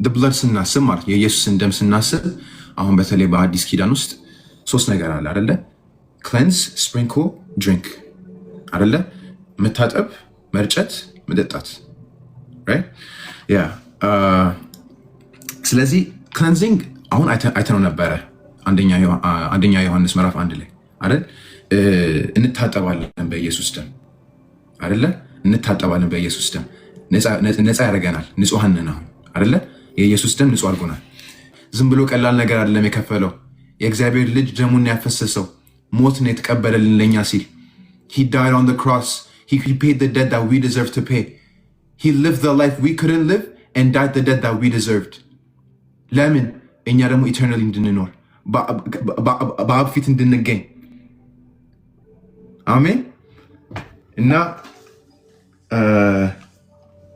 ብለድ ስናስብ ማለት የኢየሱስን ደም ስናስብ አሁን በተለይ በአዲስ ኪዳን ውስጥ 3 ነገር አለ አይደለ? ክሌንስ፣ ስፕሪንክል፣ ድሪንክ አይደለ? መታጠብ፣ መርጨት፣ መጠጣት። ስለዚህ ክሌንዚንግ አሁን አይተነው ነበረ አንደኛ ዮሐንስ ምዕራፍ 1 ላይ አይደል? እንታጠባለን በኢየሱስ ደም አይደለ? እንታጠባለን በኢየሱስ ደም ነፃ ያደርገናል። ንጹሐን ነን አሁን አይደለ? የኢየሱስ ደም ንጹህ አድርጎናል። ዝም ብሎ ቀላል ነገር አይደለም የከፈለው። የእግዚአብሔር ልጅ ደሙን ያፈሰሰው ሞትን የተቀበለልን ለኛ ሲል he died on the cross. He paid the debt that we deserve to pay. He lived the life we couldn't live and died the debt that we deserved. ለምን? እኛ ደግሞ ኢተርናሊ እንድንኖር በአብ ፊት እንድንገኝ። አሜን። እና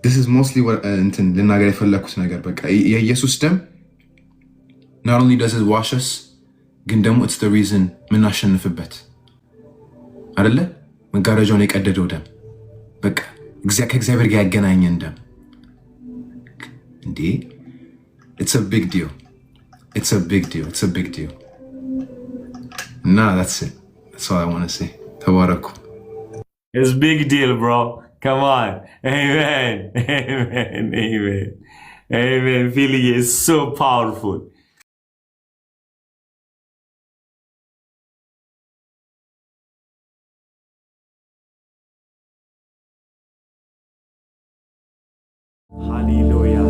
this is mostly what እንትን ልናገር የፈለኩት ነገር በቃ የኢየሱስ ደም not only does it wash us ግን ደግሞ it's the reason ምናሸንፍበት አይደለ? መጋረጃውን የቀደደው ደም በቃ ከእግዚአብሔር ጋር ያገናኘን ደም እንዴ! it's a big deal. It's a big deal. It's a big deal. Nah, that's it. That's all I want to say. ተባረኩ። It's big deal, bro. Come on. Amen. Amen. Amen. Amen. Feeling is so powerful. Hallelujah.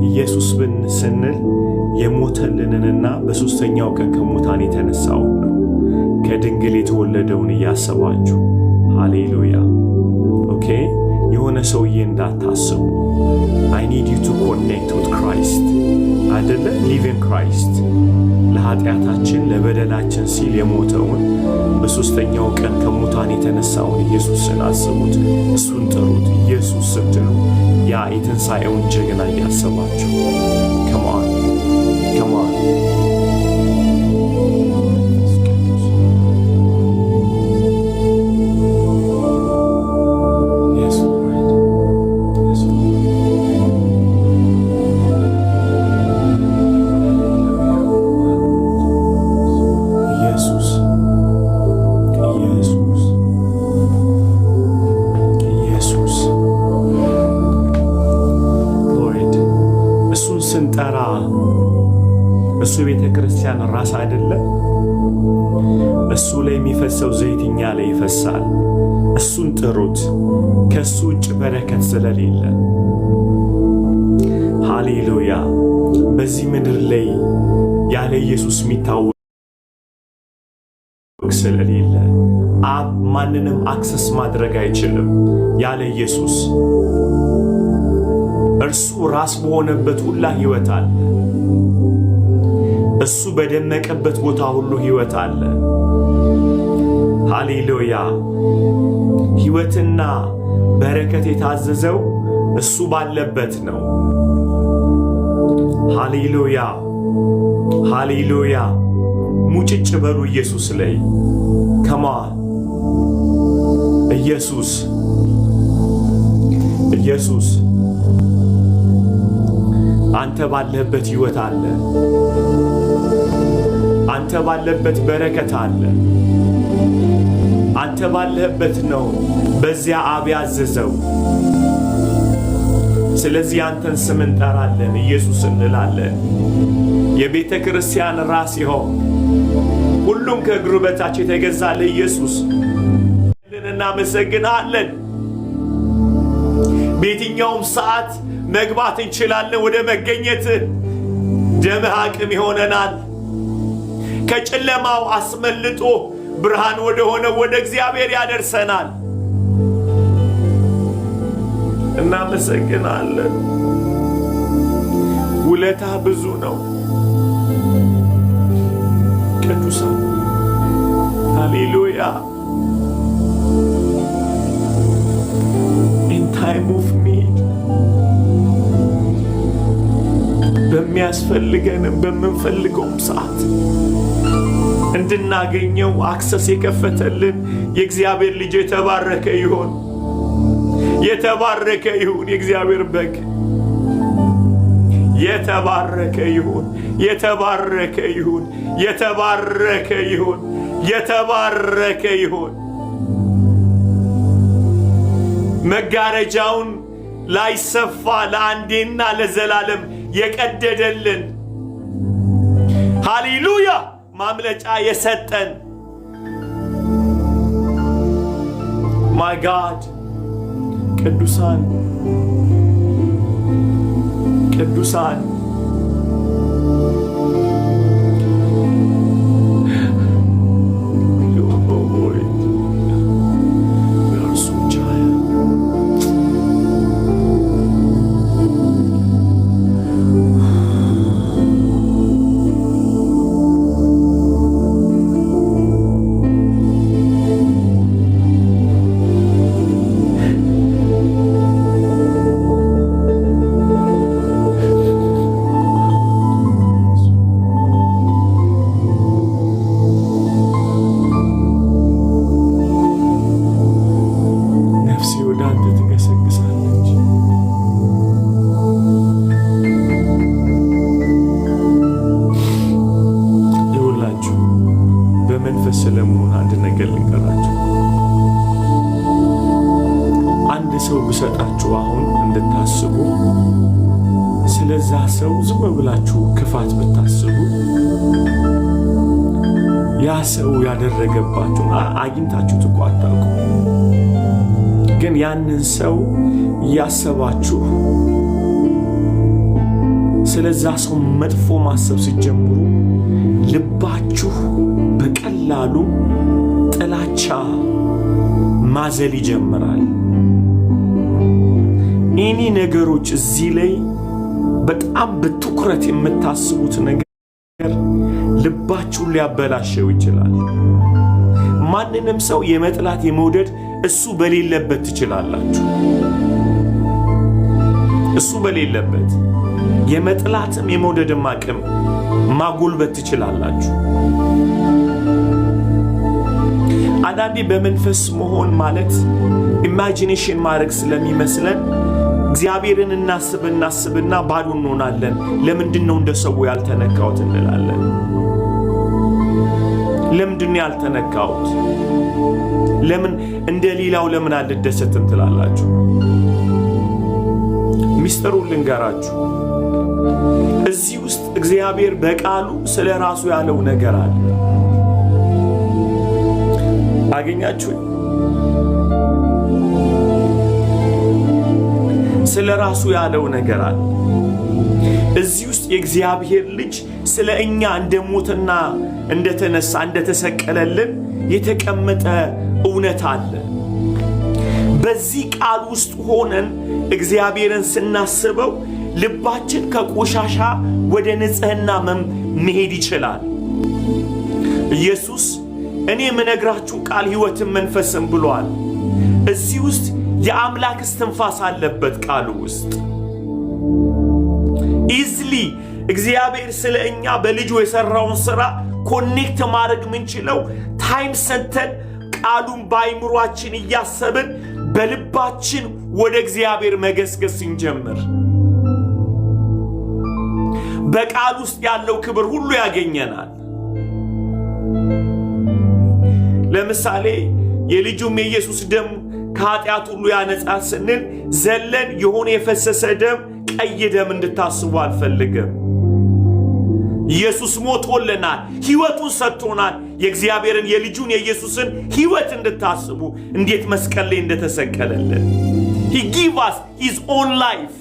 ኢየሱስ ብን ስንል የሞተልንንና በሶስተኛው ቀን ከሙታን የተነሳውን ነው። ከድንግል የተወለደውን እያሰባችሁ ሃሌሉያ። ኦኬ፣ የሆነ ሰውዬ እንዳታስቡ። I need you to connect with Christ አይደለ? live in Christ። ለኃጢአታችን ለበደላችን ሲል የሞተውን በሶስተኛው ቀን ከሙታን የተነሳውን ኢየሱስን አስቡት። እሱን ጥሩት። ኢየሱስ ስትሉ ያ የትንሣኤውን ጀግና እያሰባችሁ come on come on ስንጠራ እሱ ቤተ ክርስቲያን ራስ አይደለም። እሱ ላይ የሚፈሰው ዘይት እኛ ላይ ይፈሳል። እሱን ጥሩት። ከሱ ውጭ በረከት ስለሌለ ሃሌሉያ። በዚህ ምድር ላይ ያለ ኢየሱስ የሚታወቅ ስለሌለ አብ ማንንም አክሰስ ማድረግ አይችልም ያለ ኢየሱስ። እርሱ ራስ በሆነበት ሁሉ ሕይወት አለ። እሱ በደመቀበት ቦታ ሁሉ ሕይወት አለ። ሃሌሉያ። ሕይወትና በረከት የታዘዘው እሱ ባለበት ነው። ሃሌሉያ ሃሌሉያ። ሙጭጭ በሉ ኢየሱስ ላይ ከማን ኢየሱስ ኢየሱስ አንተ ባለበት ሕይወት አለ። አንተ ባለበት በረከት አለ። አንተ ባለበት ነው በዚያ አብ ያዘዘው። ስለዚህ አንተን ስም እንጠራለን፣ ኢየሱስ እንላለን። የቤተ ክርስቲያን ራስ ይሆን ሁሉም ከእግሩ በታች የተገዛለ ኢየሱስ እናመሰግናለን። በየትኛውም ሰዓት መግባት እንችላለን ወደ መገኘት። ደምህ አቅም ይሆነናል። ከጨለማው አስመልጦ ብርሃን ወደ ሆነ ወደ እግዚአብሔር ያደርሰናል። እናመሰግናለን። ውለታ ብዙ ነው ቅዱሳን። ሃሌሉያ። in time of need በሚያስፈልገንም በምንፈልገውም ሰዓት እንድናገኘው አክሰስ የከፈተልን የእግዚአብሔር ልጅ የተባረከ ይሁን። የተባረከ ይሁን የእግዚአብሔር በግ። የተባረከ ይሁን። የተባረከ ይሁን። የተባረከ ይሁን። የተባረከ ይሁን። መጋረጃውን ላይሰፋ ለአንዴና ለዘላለም የቀደደልን ሃሌሉያ ማምለጫ የሰጠን ማይ ጋድ ቅዱሳን ቅዱሳን ስለመሆን አንድ ነገር ልንገራችሁ። አንድ ሰው ብሰጣችሁ አሁን እንድታስቡ ስለዛ ሰው ዝም ብላችሁ ክፋት ብታስቡ ያ ሰው ያደረገባችሁ አግኝታችሁ ትቋጣቁ። ግን ያንን ሰው ያሰባችሁ ስለዛ ሰው መጥፎ ማሰብ ሲጀምሩ ልባችሁ በቀላሉ ጥላቻ ማዘል ይጀምራል። እኔ ነገሮች እዚህ ላይ በጣም በትኩረት የምታስቡት ነገር ልባችሁን ሊያበላሸው ይችላል። ማንንም ሰው የመጥላት የመውደድ እሱ በሌለበት ትችላላችሁ። እሱ በሌለበት የመጥላትም የመውደድም አቅም ማጎልበት ትችላላችሁ። አንዳንዴ በመንፈስ መሆን ማለት ኢማጂኔሽን ማድረግ ስለሚመስለን እግዚአብሔርን እናስብና ባዶ እንሆናለን። ለምንድነው እንደ ሰው ያልተነካሁት እንላለን። ለምንድነው ያልተነካሁት? ለምን እንደ ሌላው ለምን አልደሰትም ትላላችሁ? ሚስጥሩን ልንገራችሁ። እዚህ ውስጥ እግዚአብሔር በቃሉ ስለ ራሱ ያለው ነገር አለ። አገኛችሁ? ስለ ራሱ ያለው ነገር አለ። እዚህ ውስጥ የእግዚአብሔር ልጅ ስለ እኛ እንደሞተና እንደተነሳ እንደተሰቀለልን የተቀመጠ እውነት አለ። በዚህ ቃል ውስጥ ሆነን እግዚአብሔርን ስናስበው ልባችን ከቆሻሻ ወደ ንጽህና መሄድ ይችላል። ኢየሱስ እኔ የምነግራችሁ ቃል ሕይወትም መንፈስም ብሏል። እዚህ ውስጥ የአምላክ እስትንፋስ አለበት ቃሉ ውስጥ። ኢዝሊ እግዚአብሔር ስለ እኛ በልጁ የሰራውን ሥራ ኮኔክት ማድረግ ምንችለው ታይም ሰንተን ቃሉን በአይምሯችን እያሰብን በልባችን ወደ እግዚአብሔር መገስገስ እንጀምር። በቃል ውስጥ ያለው ክብር ሁሉ ያገኘናል። ለምሳሌ የልጁም የኢየሱስ ደም ከኃጢአት ሁሉ ያነጻን ስንል ዘለን የሆነ የፈሰሰ ደም ቀይ ደም እንድታስቡ አልፈልግም። ኢየሱስ ሞቶልናል፣ ሕይወቱን ሰጥቶናል። የእግዚአብሔርን የልጁን የኢየሱስን ሕይወት እንድታስቡ እንዴት መስቀል ላይ እንደተሰቀለልን he gave us his own life።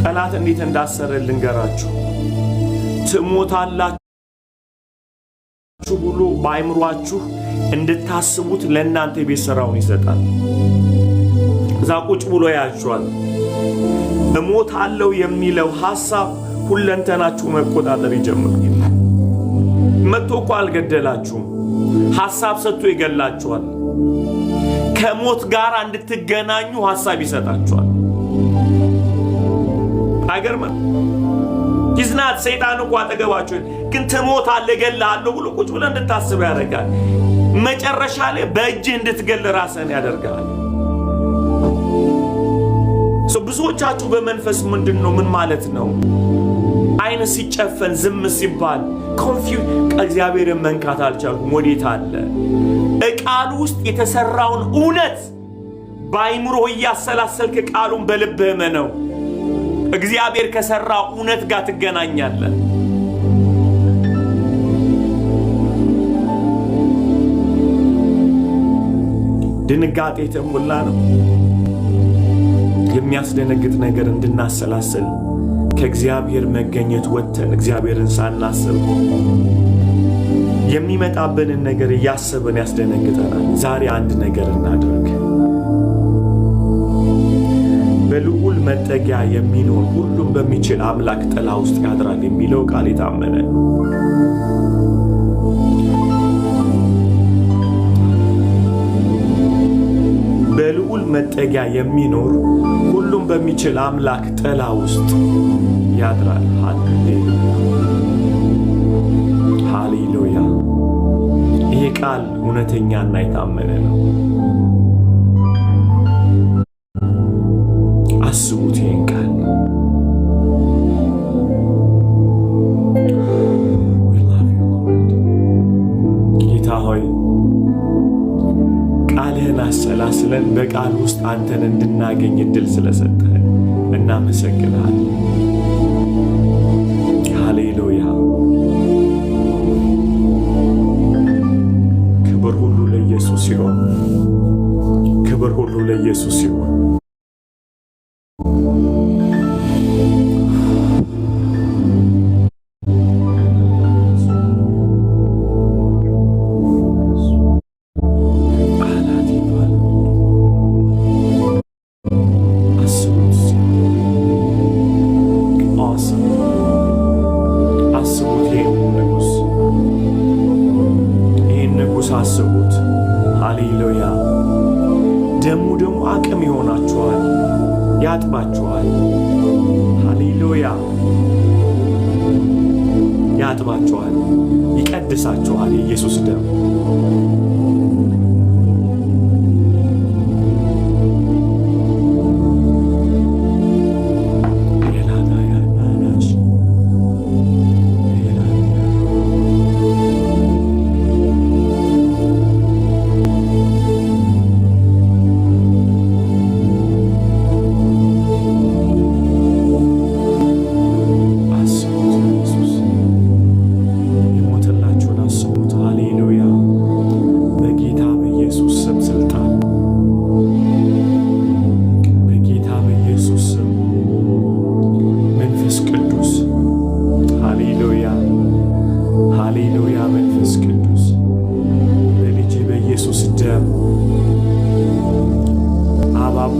ጠላት እንዴት እንዳሰረልን ልንገራችሁ። ትሞታላችሁ ብሎ በአይምሯችሁ እንድታስቡት ለእናንተ ቤት ሥራውን ይሰጣል። እዛ ቁጭ ብሎ ያያችኋል። እሞታለሁ የሚለው ሐሳብ ሁለንተናችሁ መቆጣጠር ይጀምራል። መጥቶ እኮ አልገደላችሁም፣ ሐሳብ ሰጥቶ ይገላችኋል። ከሞት ጋር እንድትገናኙ ሐሳብ ይሰጣችኋል። አይገርምም? ይዝናት ሰይጣን እኮ አጠገባችሁ ግን ትሞታለህ እገልሃለሁ ብሎ ቁጭ ብለህ እንድታስብ ያደርጋል። መጨረሻ ላይ በእጅህ እንድትገል ራስህን ያደርጋል። ብዙዎቻችሁ በመንፈስ ምንድነው ምን ማለት ነው? አይን ሲጨፈን ዝም ሲባል እግዚአብሔርን መንካት አልቻልኩም ወዴት አለ? ቃሉ ውስጥ የተሰራውን እውነት በአይምሮ እያሰላሰልክ ቃሉን በልብህ መነው። እግዚአብሔር ከሰራው እውነት ጋር ትገናኛለህ። ድንጋጤ የተሞላ ነው። የሚያስደነግጥ ነገር እንድናሰላስል ከእግዚአብሔር መገኘት ወጥተን እግዚአብሔርን ሳናስብ የሚመጣብንን ነገር እያሰብን ያስደነግጠናል። ዛሬ አንድ ነገር እናድርግ። በልዑል መጠጊያ የሚኖር ሁሉም በሚችል አምላክ ጥላ ውስጥ ያድራል የሚለው ቃል የታመነ ነው። በልዑል መጠጊያ የሚኖር ሁሉም በሚችል አምላክ ጥላ ውስጥ ያድራል። ሃሌሉያ! ይህ ቃል እውነተኛና የታመነ ነው። አስቡት ይህን ቃል። ጌታ ሆይ ቃልህን አሰላስለን በቃል ውስጥ አንተን እንድናገኝ እድል ስለሰጠህን እናመሰግናለን። ሃሌሉያ! ክብር ሁሉ ለኢየሱስ ይሁን። ክብር ሁሉ ለኢየሱስ ይሁን። አስቡት። ሃሌሉያ! ደሙ አቅም ይሆናችኋል፣ ያጥባችኋል። ሃሌሉያ! ያጥባችኋል፣ ይቀድሳችኋል። የኢየሱስ ደም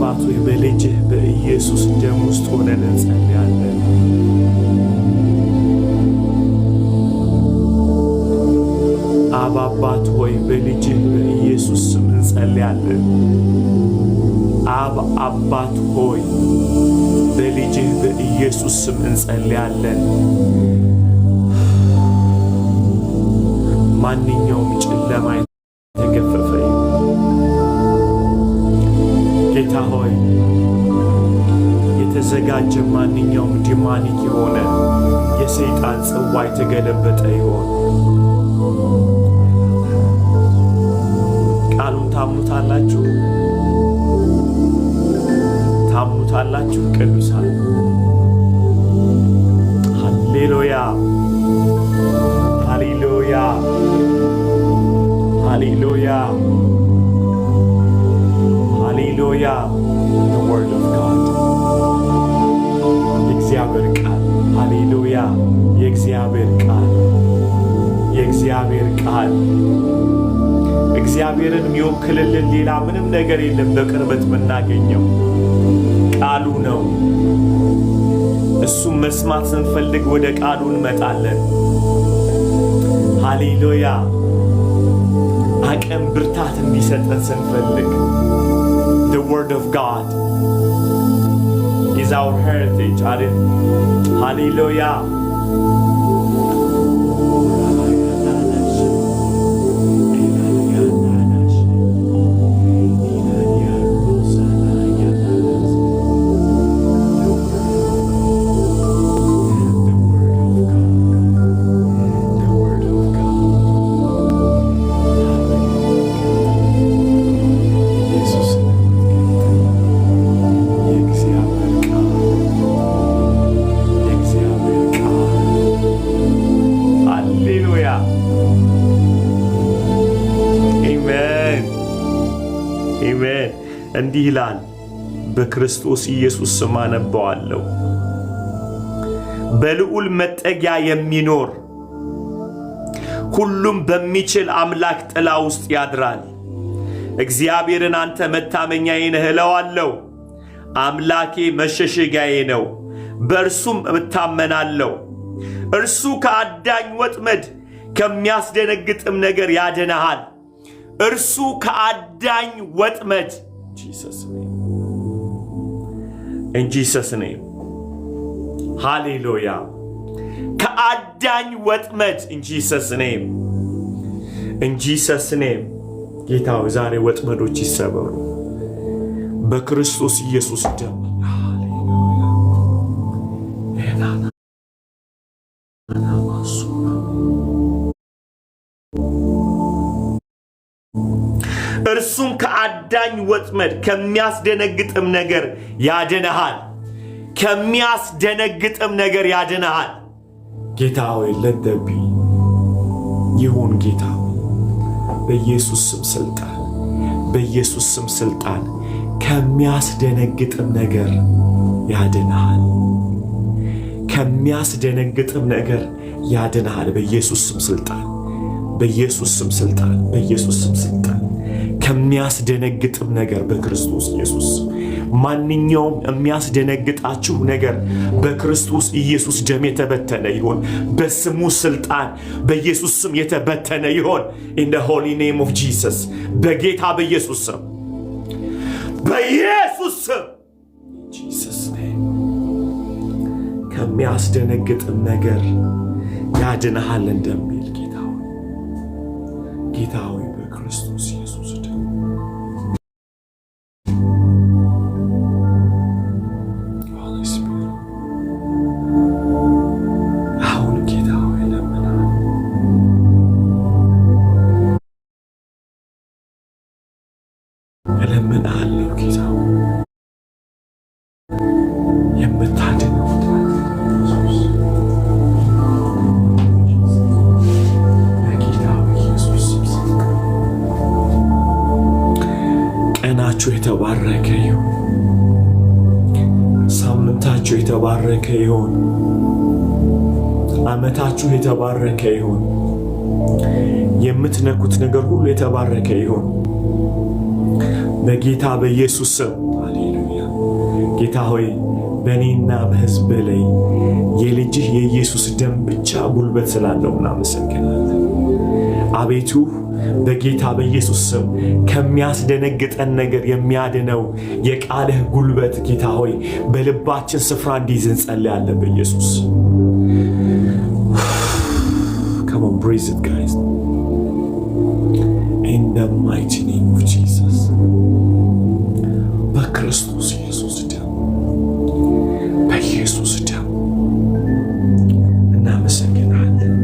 አባቱ በልጅህ በኢየሱስ ደም ውስጥ ሆነን እንጸልያለን። አባት ሆይ በልጅህ በኢየሱስ ስም እንጸልያለን። አባት ሆይ በልጅህ በኢየሱስ ስም እንጸልያለን። ማንኛውም ጨለማ የተገፈፈ ጌታ ሆይ የተዘጋጀ ማንኛውም ዲማኒክ የሆነ የሰይጣን ጽዋ የተገለበጠ ይሆን። ታምኑታላችሁ? ታምኑታላችሁ ቅዱሳን? ሃሌሉያ ሃሌሉያ ሃሌሉያ ሃሌሉያ። the word of God የእግዚአብሔር ቃል ሃሌሉያ። የእግዚአብሔር ቃል የእግዚአብሔር ቃል እግዚአብሔርን የሚወክልልን ሌላ ምንም ነገር የለም። በቅርበት የምናገኘው ቃሉ ነው። እሱም መስማት ስንፈልግ ወደ ቃሉ እንመጣለን። ሃሌሉያ። አቅም ብርታት እንዲሰጠን ስንፈልግ the word of God is our heritage. Hallelujah. እንዲህ ይላል፣ በክርስቶስ ኢየሱስ ስም አነባዋለሁ። በልዑል መጠጊያ የሚኖር ሁሉም በሚችል አምላክ ጥላ ውስጥ ያድራል። እግዚአብሔርን አንተ መታመኛዬ ነህ እለዋለሁ። አምላኬ መሸሸጊያዬ ነው፣ በእርሱም እታመናለሁ። እርሱ ከአዳኝ ወጥመድ ከሚያስደነግጥም ነገር ያድንሃል። እርሱ ከአዳኝ ወጥመድ in Jesus name ሃሌሉያ። ከአዳኝ ወጥመድ in Jesus name ጌታው ዛሬ ወጥመዶች ይሰበሩ በክርስቶስ ኢየሱስ ደም። እርሱም ከአዳኝ ወጥመድ ከሚያስደነግጥም ነገር ያድንሃል። ከሚያስደነግጥም ነገር ያድንሃል። ጌታ ሆይ ለደቢ ይሁን። ጌታ በኢየሱስ ስም ስልጣን፣ በኢየሱስ ስም ስልጣን ከሚያስደነግጥም ነገር ያድንሃል። ከሚያስደነግጥም ነገር ያድንሃል። በኢየሱስ ስም ስልጣን፣ በኢየሱስ ስም ስልጣን፣ በኢየሱስ ስም ስልጣን ከሚያስደነግጥም ነገር በክርስቶስ ኢየሱስ። ማንኛውም የሚያስደነግጣችሁ ነገር በክርስቶስ ኢየሱስ ደም የተበተነ ይሆን። በስሙ ስልጣን በኢየሱስ ስም የተበተነ ይሆን። in the holy name of Jesus በጌታ በኢየሱስ ስም፣ በኢየሱስ ስም Jesus name ከሚያስደነግጥም ነገር ያድንሃል እንደሚል ጌታ ሆይ በክርስቶስ ኢየሱስ ደም Holy Spirit አሁን ጌታ ሆይ እለምናለሁ ጌታ ሆይ የምታድነው የተባረከ ይሁን። ሳምንታችሁ የተባረከ ይሁን። ዓመታችሁ የተባረከ ይሁን። የምትነኩት ነገር ሁሉ የተባረከ ይሁን በጌታ በኢየሱስ ስም። ሃሌሉያ። ጌታ ሆይ በእኔና በሕዝብ ላይ የልጅህ የኢየሱስ ደም ብቻ ጉልበት ስላለው እናመሰግናለን። አቤቱ በጌታ በኢየሱስ ስም ከሚያስደነግጠን ነገር የሚያድነው የቃልህ ጉልበት ጌታ ሆይ በልባችን ስፍራ እንዲይዝ እንጸልያለን በኢየሱስ። Come on, praise it guys. In the mighty name of Jesus. በክርስቶስ ኢየሱስ ደም፣ በኢየሱስ ደም እናመሰግናለን፣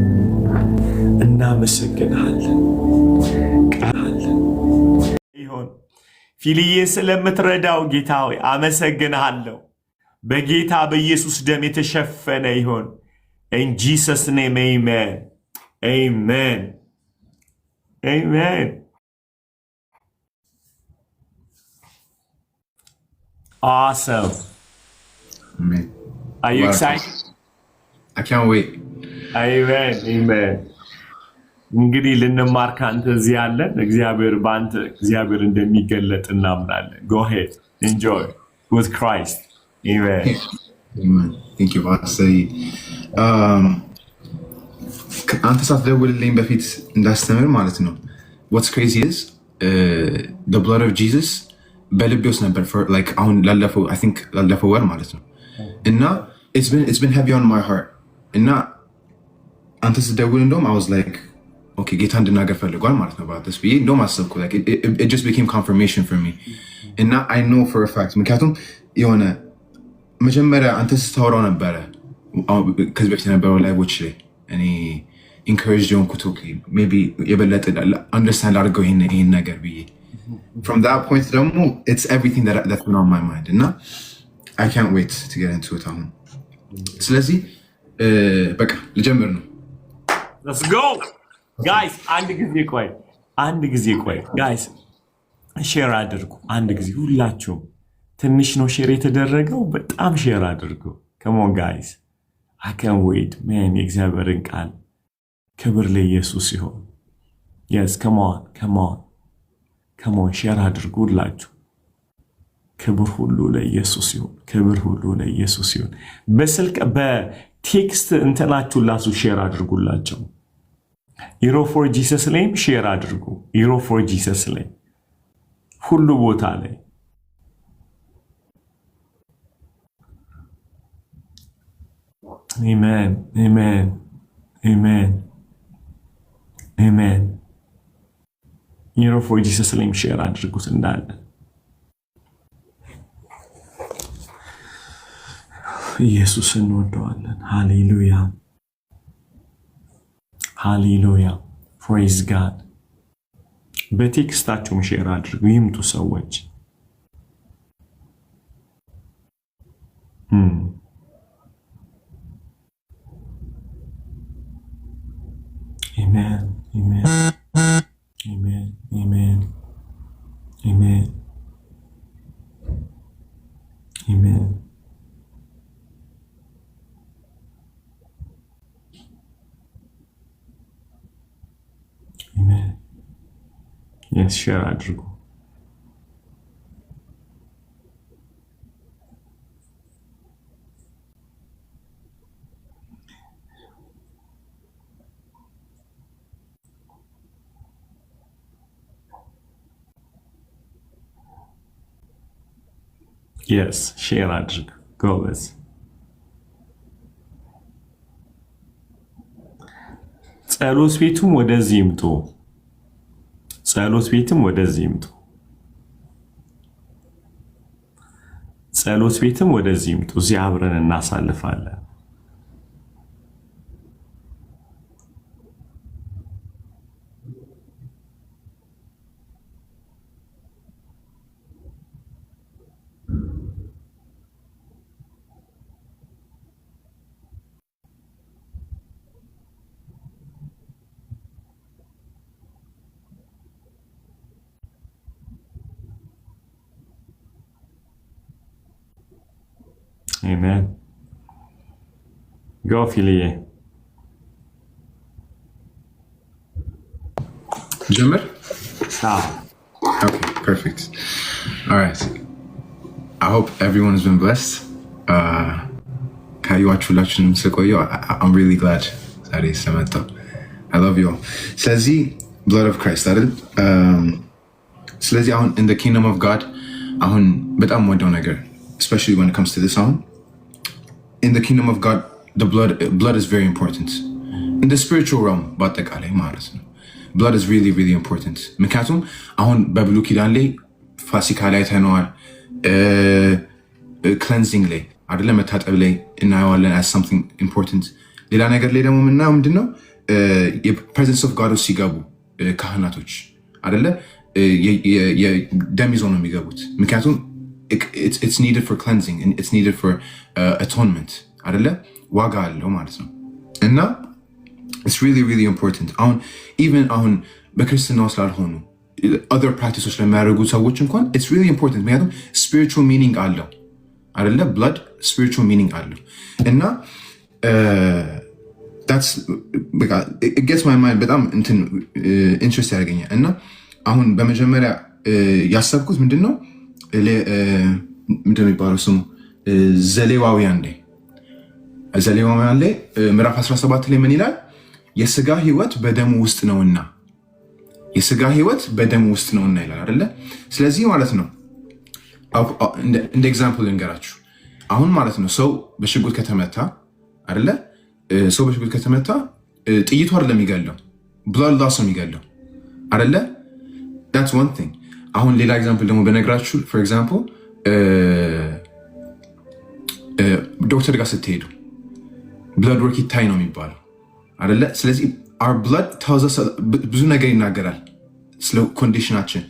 እናመሰግናለን። ፊልዬ ስለምትረዳው ጌታ ሆይ አመሰግንሃለሁ። በጌታ በኢየሱስ ደም የተሸፈነ ይሆን። In Jesus' name, amen. Amen. Amen. Awesome. Amen. Are you excited? I can't wait. Amen. Amen. እንግዲህ ልንማር ካንተ እዚህ ያለን እግዚአብሔር ባንተ እግዚአብሔር እንደሚገለጥ እናምናለን። Go ahead. Enjoy with Christ. Amen. Amen. Thank you, Pastor. አንተ ሳትደውልልኝ በፊት እንዳስተምር ማለት ነው። What's crazy is the blood of Jesus በልቤ ውስጥ ነበር for like አሁን ላለፈው ወር ማለት ነው እና it's been heavy on my heart እና አንተ ስትደውል እንደውም I was like okay ጌታ እንድናገር ፈልጓል ማለት ነው about this ብዬ እንደውም አሰብኩ like it just became confirmation for me እና I know for a fact ምክንያቱም የሆነ መጀመሪያ አንተ ስታወራው ነበረ ከዚህ በፊት የነበረው ላይቮች ላይ እኔ encouraged የሆንኩት maybe የበለጠ understand አድርገው ይሄን ነገር ብዬ from that point ደግሞ it's everything that's been on my mind እና I can't wait to get into it አሁን ስለዚህ በቃ ልጀምር ነው let's go guys አንድ ጊዜ ቆይ guys ሼር አድርጉ አንድ ጊዜ ሁላችሁም ትንሽ ነው ሼር የተደረገው በጣም ሼር አድርጉ come on guys I can't wait man የእግዚአብሔርን ቃል ክብር ለኢየሱስ ይሁን yes come on ሼር አድርጉ ሁላችሁ ክብር ሁሉ ለኢየሱስ ይሁን በስልክ በቴክስት እንትናችሁ ላሱ ሼር አድርጉላቸው Hero for Jesus ላይም ሼር አድርጉ Hero for Jesus ላይ ሁሉ ቦታ ላይ Amen Hero for Jesus ላይም ሼር አድርጉት እንዳለ ኢየሱስን እንወደዋለን ሃሌሉያ praise God በቴክስታችሁም ሼር አድርጉ ይምጡ ሰዎች Amen Yes, share አድርጉ Yes, share አድርጉ ጎበዝ ጸሎት ቤቱም ወደዚህ ይምጡ ጸሎት ቤትም ወደዚህ ይምጡ እዚህ አብረን እናሳልፋለን Amen. Go, Philie. Jummer? Okay, perfect. All right. I hope everyone has been blessed. I'm really glad that is Samantha. I love you all. Slezi, blood of Christ. Slezi, in the kingdom of God, but I'm more down again. Especially when it comes to this song. In the kingdom of God, the blood is very important. In the spiritual realm, blood is really, really important. ምክንያቱም አሁን በብሉይ ኪዳን ላይ ፋሲካ ላይ ተነዋል ክሌንዚንግ ላይ አይደለ መታጠብ ላይ እናየዋለን as something important ሌላ ነገር ላይ ደግሞ የምናየው ምንድነው የፕሬዘንስ ኦፍ ጋድ ሲገቡ ካህናቶች አይደለ ደም ይዞ ነው የሚገቡት። ምክንያቱም it's needed for cleansing and it's needed for atonement አይደለ? ዋጋ አለው ማለት ነው። እና it's really really important። አሁን በክርስትናው ስላልሆኑ other practices ለሚያደርጉ ሰዎች እንኳን it's really important። ምክንያቱም spiritual meaning አለው አይደለ? blood spiritual meaning አለው እና that's it gets my mind በጣም ኢንትረስት ያደርገኛል። እና አሁን በመጀመሪያ ያሰብኩት ምንድነው የሚባለው ስሙ ዘሌዋውያን ላይ ምዕራፍ 17 ላይ ምን ይላል? የስጋ ህይወት በደሙ ውስጥ ነውና ይላል አይደለ? ስለዚህ ማለት ነው እንደ ኤግዛምፕል ልንገራችሁ። አሁን ማለት ነው ሰው በሽጉጥ ከተመታ አይደለ? ሰው በሽጉጥ ከተመታ ጥይቱ አይደለም የሚገለው፣ ብላድ ሎስ ነው የሚገለው አይደለ? that's one thing። አሁን ሌላ ኤግዛምፕል ደግሞ በነግራችሁ for example ዶክተር ጋር ስትሄዱ ብለድ ወርክ ይታይ ነው የሚባለው አይደለ? ስለዚህ our blood tells us ብዙ ነገር ይናገራል ስለ ኮንዲሽናችን፣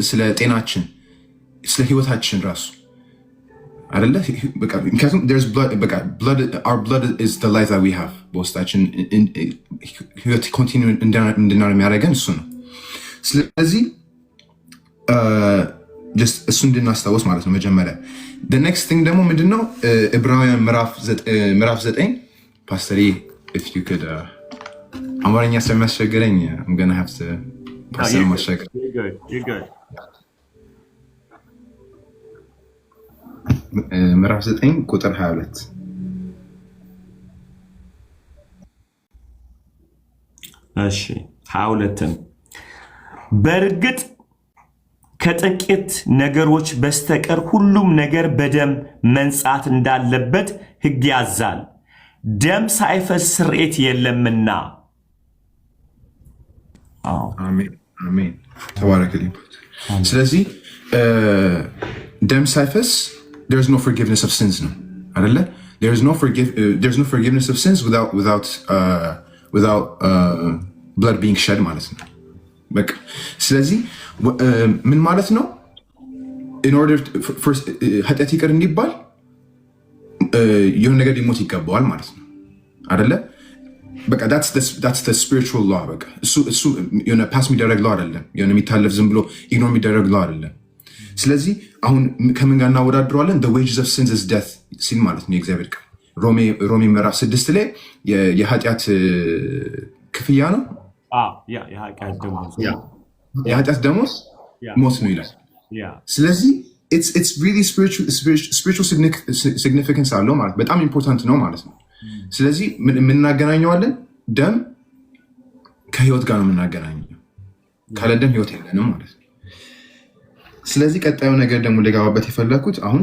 ስለ ጤናችን፣ ስለ ህይወታችን ራሱ አይደለ? ምክንያቱም our blood is the life that we have በውስጣችን ህይወት ኮንቲኒው እንድናር የሚያደርገን እሱ ነው። ስለዚህ እሱ እንድናስታውስ ማለት ነው መጀመሪያ። the next thing ደግሞ ምንድነው ዕብራውያን ምዕራፍ 9 ፓስተሪ if you could አማርኛ ስለሚያስቸግረኝ I'm gonna have to ፓስተር ማስቸገር ምዕራፍ 9 ቁጥር 22 እሺ 22 በእርግጥ ከጥቂት ነገሮች በስተቀር ሁሉም ነገር በደም መንጻት እንዳለበት ሕግ ያዛል፣ ደም ሳይፈስ ስርየት የለምና። አሜን ተባረክልኝ። ስለዚህ ደም ሳይፈስ there's no forgiveness of sins ነው አይደለ? there's no forgiveness of sins without blood being shed ማለት ነው። በቃ ስለዚህ ምን ማለት ነው? in order ኃጢአት ይቅር እንዲባል የሆነ ነገር ሊሞት ይገባዋል ማለት ነው አይደለ? በቃ that's the spiritual law። በቃ እሱ የሆነ ፓስ የሚደረግ law አይደለም፣ የሆነ የሚታለፍ ዝም ብሎ ኢግኖር የሚደረግ law አይደለም። ስለዚህ አሁን ከምን ጋር እናወዳድረዋለን? the wages of sins is death ሲል ማለት ነው የእግዚአብሔር ቃል ሮሜ ምዕራፍ 6 ላይ የኃጢአት ክፍያ ነው የኃጢአት ደሞዝ ሞት ነው ይላል። ስለዚህ it's really spiritual significance አለው ማለት በጣም ኢምፖርታንት ነው ማለት ነው። ስለዚህ የምናገናኘዋለን ደም ከህይወት ጋር ነው የምናገናኘው። ካለ ደም ህይወት የለንም ማለት ነው። ስለዚህ ቀጣዩ ነገር ደግሞ ልገባበት የፈለኩት አሁን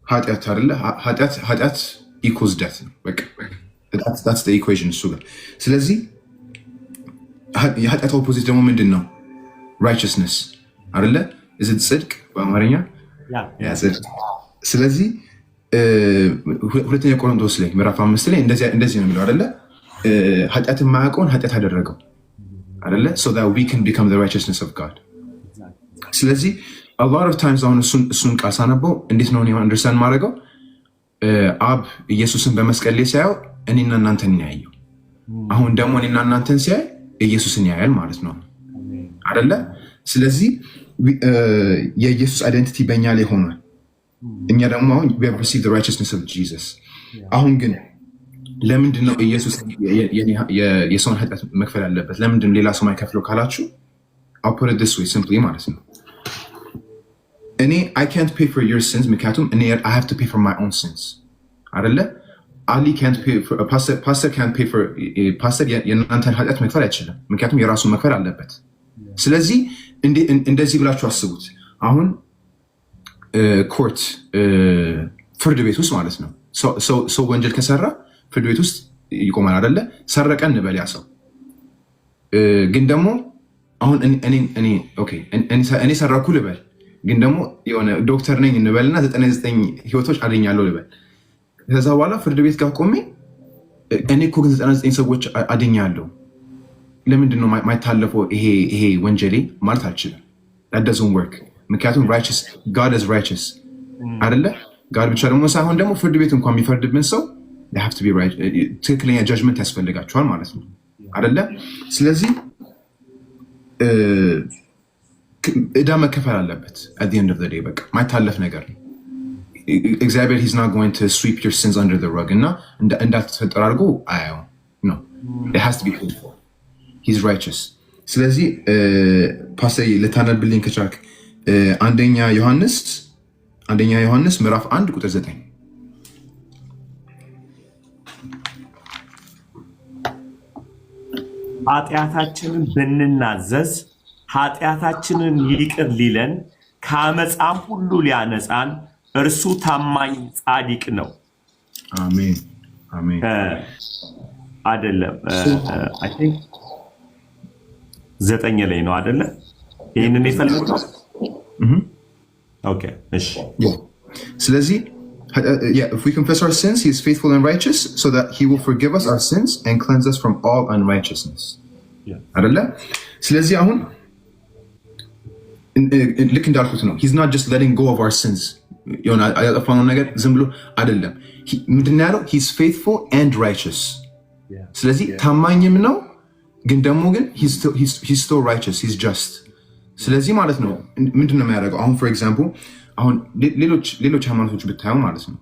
ኃጢአት አይደለ? ኃጢአት ኢኮዝ ዴት ነው በቃ that's the equation እሱ ጋር። ስለዚህ የኃጢአት ኦፖዚት ደግሞ ምንድን ነው? righteousness አይደለ? ጽድቅ በአማርኛ ጽድቅ። ስለዚህ ሁለተኛ ቆሮንቶስ ላይ ምዕራፍ 5 ላይ እንደዚህ ነው የሚለው አይደለ? ኃጢአትን የማያውቀውን ኃጢአት አደረገው አይደለ? so that we can become the righteousness of God። ስለዚህ a lot of times አሁን እሱን ቃል ሳነበው እንዴት ነው አንደርስታንድ ማድረገው? አብ ኢየሱስን በመስቀል ላይ ሲያየው እኔና እናንተን ያየው፣ አሁን ደግሞ እኔና እናንተን ሲያይ ኢየሱስን ያያል ማለት ነው አይደለ? ስለዚህ የኢየሱስ አይደንቲቲ በእኛ ላይ ሆኗል። እኛ ደግሞ አሁን we have received the righteousness of Jesus። አሁን ግን ለምንድን ነው ኢየሱስ የሰውን ኃጢአት መክፈል ያለበት? ለምንድን ሌላ ሰው ማይከፍለው ካላችሁ I'll put it this way simply ማለት ነው እኔ I can't pay for your sins ምክንያቱም እኔ I have to pay for my own sins አይደለ? Ali can't pay for pastor can't pay for pastor የእናንተን ኃጢአት መክፈል አይችልም ምክንያቱም የራሱን መክፈል አለበት። ስለዚህ እንደዚህ ብላችሁ አስቡት። አሁን ኮርት ፍርድ ቤት ውስጥ ማለት ነው ሰው ወንጀል ከሰራ ፍርድ ቤት ውስጥ ይቆማል አይደለ? ሰረቀ እንበል ያ ሰው ግን ደግሞ አሁን እኔ ሰራኩ ልበል ግን ደግሞ የሆነ ዶክተር ነኝ እንበልና 99 ህይወቶች አድኛለሁ ልበል። ከዛ በኋላ ፍርድ ቤት ጋር ቆሜ እኔ እኮ ግን 99 ሰዎች አድኛለሁ ለምንድን ነው ማይታለፈው ይሄ ወንጀሌ ማለት አልችልም። that doesn't work ምክንያቱም God is righteous አይደለ? ጋድ ብቻ ደግሞ ሳይሆን ደግሞ ፍርድ ቤት እንኳን የሚፈርድብን ሰው they have to be right ትክክለኛ ጀጅመንት ያስፈልጋቸዋል ማለት ነው አይደለ? ስለዚህ ዕዳ መከፈል አለበት at the end of the day በቃ ማይታለፍ ነገር ነው። እግዚአብሔር he's not going to sweep your sins under the rug እና እንዳትፈጠር አድርጎ አያየውም no it has to be paid for he's righteous። ስለዚህ ፓስተር ልታነብልኝ ከቻልክ አንደኛ ዮሐንስ ምዕራፍ 1 ቁጥር 9 ኃጢአታችንን ብንናዘዝ ኃጢአታችንን ይቅር ሊለን ከአመፃም ሁሉ ሊያነጻን እርሱ ታማኝ ጻድቅ ነው። አሜን አሜን። አይደለም አይ ቲንክ 9 ላይ ነው አይደለ? ይሄንን የፈለገው ኦኬ እሺ። ስለዚህ if we confess our sins, he is faithful and righteous so that he will forgive us our sins and cleanse us from all unrighteousness. አይደለ? ስለዚህ አሁን ልክ እንዳልኩት ነው he's not just letting go of our sins የሆነ ያጠፋነው ነገር ዝም ብሎ አይደለም። ምንድን ነው ያለው? he's faithful and righteous። ስለዚህ ታማኝም ነው ግን ደግሞ ግን he's still righteous, he's just። ስለዚህ ማለት ነው ምንድን ነው የሚያደርገው? አሁን for example አሁን ሌሎች ሃይማኖቶች ብታዩ ማለት ነው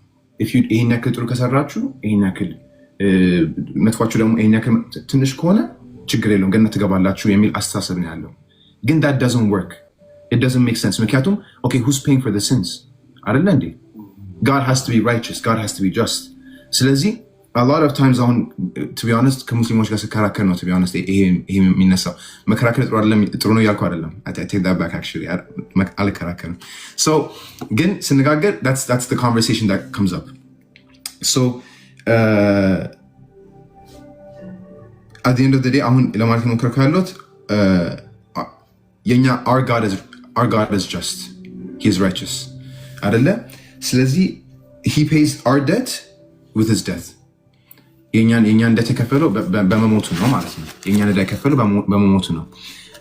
ይሄን ያክል ጥሩ ከሰራችሁ ይሄን ያክል መጥፋችሁ ደግሞ ይሄን ያክል ትንሽ ከሆነ ችግር የለውም ገነት ትገባላችሁ የሚል አስተሳሰብ ነው ያለው። ግን that doesn't work, it doesn't make sense። ምክንያቱም okay who's paying for the sins አይደለ እንዴ? God has to be righteous, God has to be just። ስለዚህ a lot of times አሁን to be honest ከሙስሊሞች ጋር ስከራከር ነው to be honest ይሄ የሚነሳው። መከራከር ጥሩ ነው ያልኩ አይደለም። I take that back actually አልከራከርም። so ግን ስንነጋገር that's the conversation that comes up። so at the end of the day አሁን ለማለት ሞክረው ያሉት የኛ our God is just, he is righteous አይደለ? ስለዚህ he pays our debt with his death። የኛን እንደተከፈለው በመሞቱ ነው ማለት ነው። የኛን ዕዳ የከፈለው በመሞቱ ነው።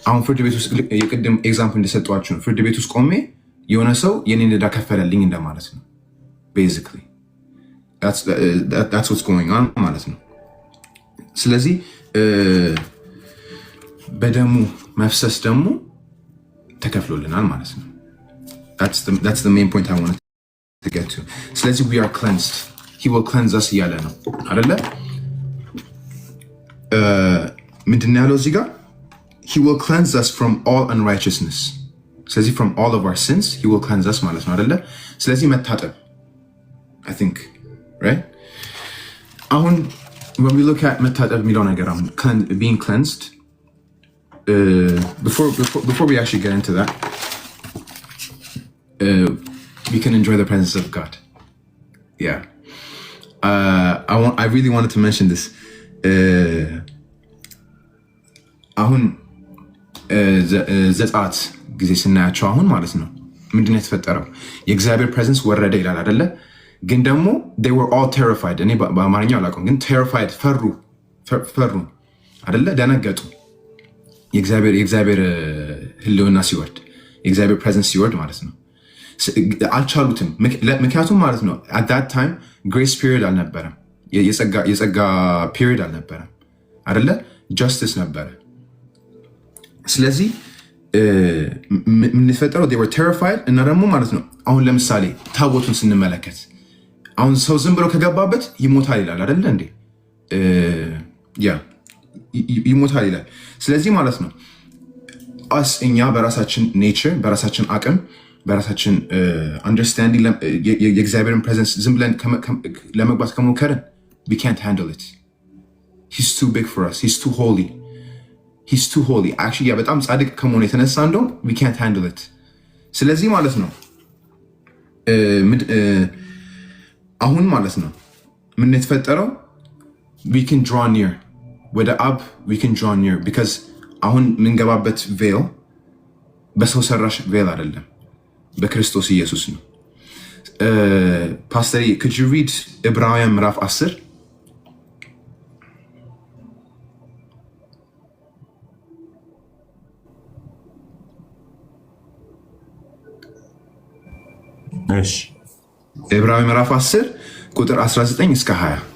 አሁን ፍርድ ቤት ውስጥ የቅድም ኤግዛምፕል እንደሰጧችሁ ነው። ፍርድ ቤት ውስጥ ቆሜ የሆነ ሰው የኔን ዕዳ ከፈለልኝ እንደማለት ነው። ቤዚክሊ that's what's going on ማለት ነው። ስለዚህ በደሙ መፍሰስ ደግሞ ተከፍሎልናል ማለት ነው። that's the main point I wanted to get to። ስለዚህ we are cleansed, he will cleanse us እያለ ነው አይደለ? ምንድን ነው ያለው እዚህ ጋር? he will cleanse us from all unrighteousness። ስለዚህ from all of our sins he will cleanse us ማለት ነው አይደለ? ስለዚህ መታጠብ I think right? አሁን when we look at መታጠብ የሚለው ነገር አሁን being cleansed before we actually get into that we can enjoy the presence of God. Yeah. I really wanted to mention this. አሁን ዘጸአት ጊዜ ስናያቸው አሁን ማለት ነው ምንድን ነው የተፈጠረው? የእግዚአብሔር ፕሬዘንስ ወረደ ይላል አይደለ? ግን ደግሞ they were all terrified። እኔ በአማርኛ አላውቅም ግን terrified ፈሩ አይደለ? ደነገጡ። የእግዚአብሔር ህልውና ሲወርድ የእግዚአብሔር ፕሬዘንስ ሲወርድ ማለት ነው አልቻሉትም። ምክንያቱም ማለት ነው at that time grace period አልነበረም፣ የጸጋ period አልነበረም አይደለ? justice ነበረ። ስለዚህ ምን የተፈጠረው? they were terrified እና ደግሞ ማለት ነው አሁን ለምሳሌ ታቦቱን ስንመለከት አሁን ሰው ዝም ብሎ ከገባበት ይሞታል ይላል አይደለ እንዴ? ይሞታል ይላል። ስለዚህ ማለት ነው እኛ በራሳችን ኔቸር በራሳችን አቅም በራሳችን አንደርስታንዲንግ የእግዚአብሔርን ፕሬዘንስ ዝም ብለን ለመግባት ከሞከርን we can't handle it. he's too big for us, he's too holy actually በጣም ጻድቅ ከመሆኑ የተነሳ እንደውም we can't handle it። ስለዚህ ማለት ነው አሁን ማለት ነው ምን የተፈጠረው? we can draw near ወደ አብ we can draw near because አሁን የምንገባበት ቬል በሰው ሰራሽ ቬል አይደለም፣ በክርስቶስ ኢየሱስ ነው። ፓስተር could you read ዕብራውያን ምዕራፍ 10? እሺ ዕብራዊ ምዕራፍ 10 ቁጥር 19 እስከ 20።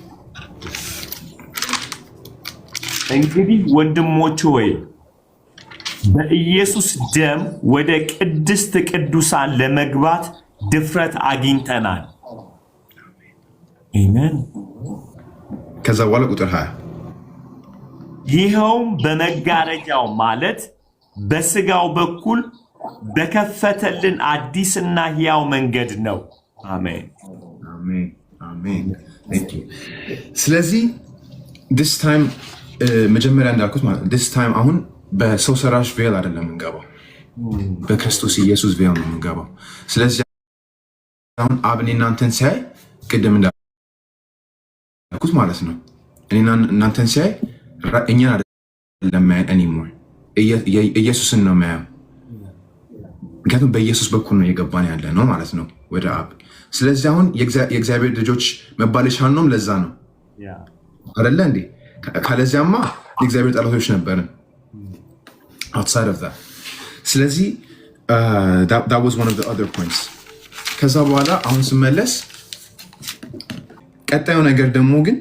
እንግዲህ ወንድሞች ሆይ በኢየሱስ ደም ወደ ቅድስት ቅዱሳን ለመግባት ድፍረት አግኝተናል። አሜን። ከዛ በኋላ ቁጥር 20 ይኸውም በመጋረጃው ማለት በስጋው በኩል በከፈተልን አዲስና ሕያው መንገድ ነው። አሜን አሜን አሜን። ስለዚህ this time መጀመሪያ እንዳልኩት ማለት this time አሁን በሰው ሰራሽ ቬል አይደለም የምንገባው፣ በክርስቶስ ኢየሱስ ቬል ነው የምንገባው። ስለዚህ አሁን አብ እናንተን ሲያይ ቅድም እንዳልኩት ማለት ነው እኔና እናንተን ሲያይ እኛን አይደለም anymore ኢየሱስን ነው የሚያየው። ምክንያቱም በኢየሱስ በኩል ነው የገባን ያለ ነው ማለት ነው ወደ አብ። ስለዚህ አሁን የእግዚአብሔር ልጆች መባል የቻልነውም ለዛ ነው አይደለ እንዴ? ካለዚያማ የእግዚአብሔር ጠላቶች ነበርን outside of that። ስለዚህ that was one of the other points። ከዛ በኋላ አሁን ስመለስ ቀጣዩ ነገር ደግሞ ግን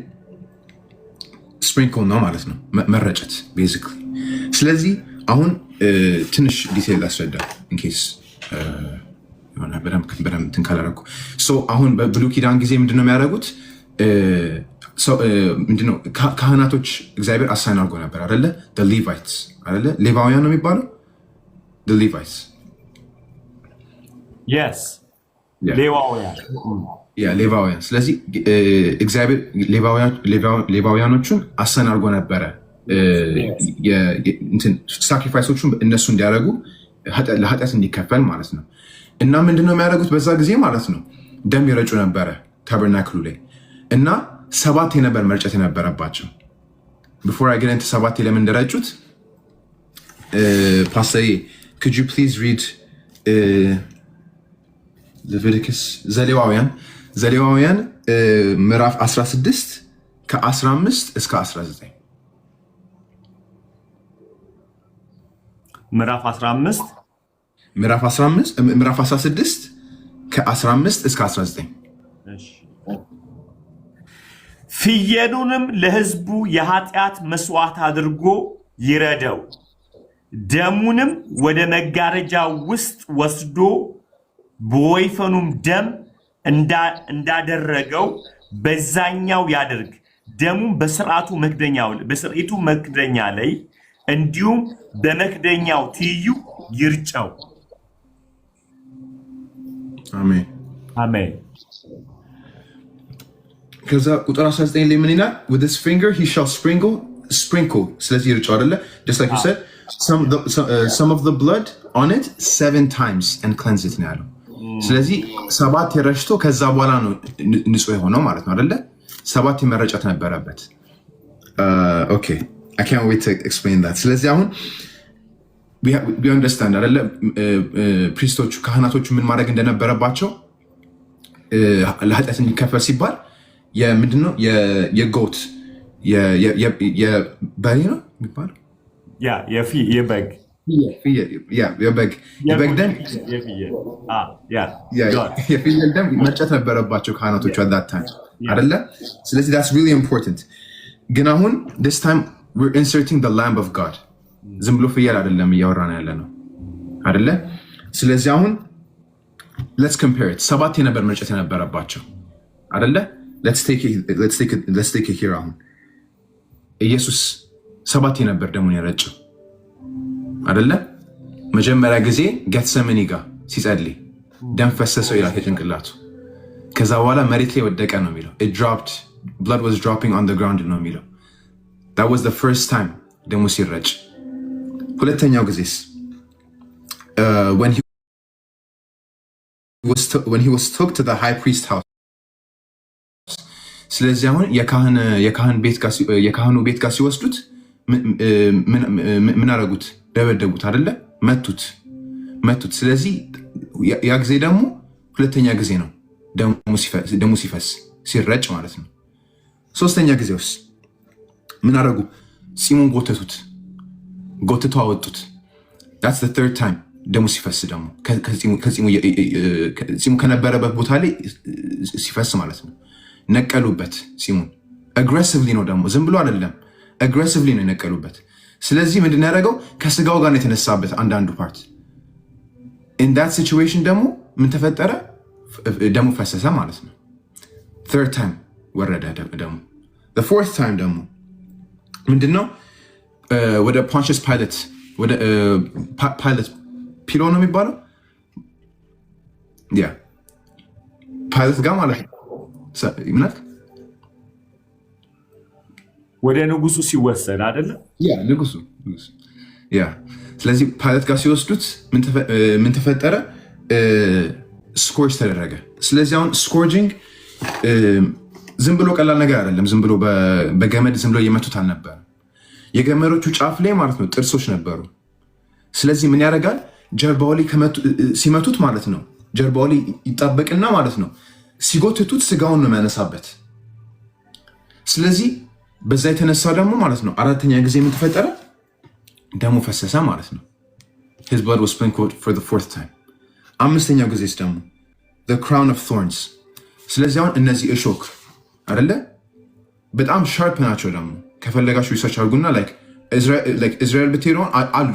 ስፕሪንክል ነው ማለት ነው፣ መረጨት ቤዚክሊ። ስለዚህ አሁን ትንሽ ዲቴይል አስረዳ ኢንኬስ በደንብ እንትን ካላደረኩ። አሁን በብሉይ ኪዳን ጊዜ ምንድነው የሚያደርጉት? ምንድነው ካህናቶች እግዚአብሔር አሳይን አድርጎ ነበር አይደለ? ሌቫይትስ አይደለ? ሌቫውያን ነው የሚባለው ሌቫይትስ። ሌቫውያን። ስለዚህ እግዚአብሔር ሌቫውያኖቹን አሳይን አድርጎ ነበረ ሳክሪፋይሶቹን እነሱ እንዲያደርጉ ለኃጢአት እንዲከፈል ማለት ነው። እና ምንድነው የሚያደርጉት በዛ ጊዜ ማለት ነው? ደም ይረጩ ነበረ ታበርናክሉ ላይ እና 7 ነበር መርጨት የነበረባቸው። ቢፎር አይ ጌት ኢንቱ 7 ለምን እንደረጩት ፓስተር could you please read ሌቪቲክስ ዘሌዋውያን ምዕራፍ 16 ከ15 እስከ 19 ምዕራፍ 16 ከ15 እስከ 19 ፍየሉንም ለሕዝቡ የኃጢአት መስዋዕት አድርጎ ይረደው፣ ደሙንም ወደ መጋረጃ ውስጥ ወስዶ በወይፈኑም ደም እንዳደረገው በዛኛው ያድርግ። ደሙም በስርዓቱ መክደኛ ላይ እንዲሁም በመክደኛው ትይዩ ይርጨው። አሜን አሜን። ከዛ ቁጥር 19 ላይ ምን ይላል? with his finger he shall sprinkle ስለዚህ ይርጨው አይደለ? just like you said some of the blood on it 7 times and cleanse it ነው ያለው። ስለዚህ 7 የረጭቶ ከዛ በኋላ ነው ንጹህ የሆነው ማለት ነው አይደለ? 7 የመረጨት ነበረበት። ኦኬ I can't wait to explain that። ስለዚህ አሁን we understand አይደለ? ፕሪስቶቹ ካህናቶቹ ምን ማድረግ እንደነበረባቸው ለኃጢአት እንዲከፈል ሲባል የምንድነው የጎት የበሬ ነው የሚባለው የበግ ደም የፍየል ደም መርጨት ነበረባቸው ካህናቶቹ at that time አይደለ? ስለዚህ that's really important። ግን አሁን this time we're inserting the lamb of God። ዝም ብሎ ፍየል አይደለም እያወራን ያለ ነው አይደለ? ስለዚህ አሁን let's compare it። 7 የነበር መርጨት የነበረባቸው አይደለ? let's take it here። አሁን ኢየሱስ 7 የነበር ደሙን የረጨው አይደለ? መጀመሪያ ጊዜ ጌትሰመኒ ጋር ሲጸልይ ደም ፈሰሰው ይላል ከጭንቅላቱ። ከዛ በኋላ መሬት ላይ ወደቀ ነው የሚለው። blood was dropping on the ground ነው የሚለው። that was the first time ደሙ ሲረጭ። ሁለተኛው ጊዜስ when he was took to the high priest house። ስለዚህ አሁን የካህኑ ቤት ጋር ሲወስዱት ምን አደረጉት? ደበደቡት አይደለ? መቱት። ስለዚህ ያ ጊዜ ደግሞ ሁለተኛ ጊዜ ነው ደሙ ሲረጭ ማለት ነው። ሶስተኛ ጊዜውስ ምን አደረጉ? ፂሙን ጎትተው አወጡት። that's the third time ደሙ ሲፈስ ደግሞ ጺሙ ከነበረበት ቦታ ላይ ሲፈስ ማለት ነው። ነቀሉበት ጺሙን። አግሬሲቭሊ ነው ደግሞ ዝም ብሎ አይደለም፣ አግሬሲቭሊ ነው የነቀሉበት። ስለዚህ ምንድን ያደረገው ከስጋው ጋር ነው የተነሳበት አንዳንዱ ፓርት። ኢን ዳት ሲቹዌሽን ደግሞ ምን ተፈጠረ? ደሙ ፈሰሰ ማለት ነው። third time ወረደ ደሙ። the fourth time ደግሞ ምንድነው? ወደ ፖንቲየስ ፓይለት ወደ ፓይለት ፒሎ ነው የሚባለው ያ ፓይለት ጋር ማለት ነው። ምናልክ ወደ ንጉሱ ሲወሰድ አይደለም ያ ንጉሱ ያ። ስለዚህ ፓይለት ጋር ሲወስዱት ምን ተፈጠረ? ስኮርጅ ተደረገ። ስለዚህ አሁን ስኮርጂንግ ዝም ብሎ ቀላል ነገር አይደለም። ዝም ብሎ በገመድ ዝም ብሎ እየመቱት አልነበረም። የገመዶቹ ጫፍ ላይ ማለት ነው ጥርሶች ነበሩ። ስለዚህ ምን ያደርጋል? ጀርባው ላይ ሲመቱት ማለት ነው ጀርባው ላይ ይጣበቅና ማለት ነው ሲጎትቱት ስጋውን ነው የሚያነሳበት። ስለዚህ በዛ የተነሳ ደግሞ ማለት ነው አራተኛ ጊዜ ምን ተፈጠረ? ደሙ ፈሰሰ ማለት ነው። his blood was sprinkled for the fourth time። አምስተኛው ጊዜስ ደግሞ the crown of thorns። ስለዚህ አሁን እነዚህ እሾክ አይደለ በጣም ሻርፕ ናቸው። ደግሞ ከፈለጋችሁ ሪሰርች አድርጉና እስራኤል ብትሄዱ አሉ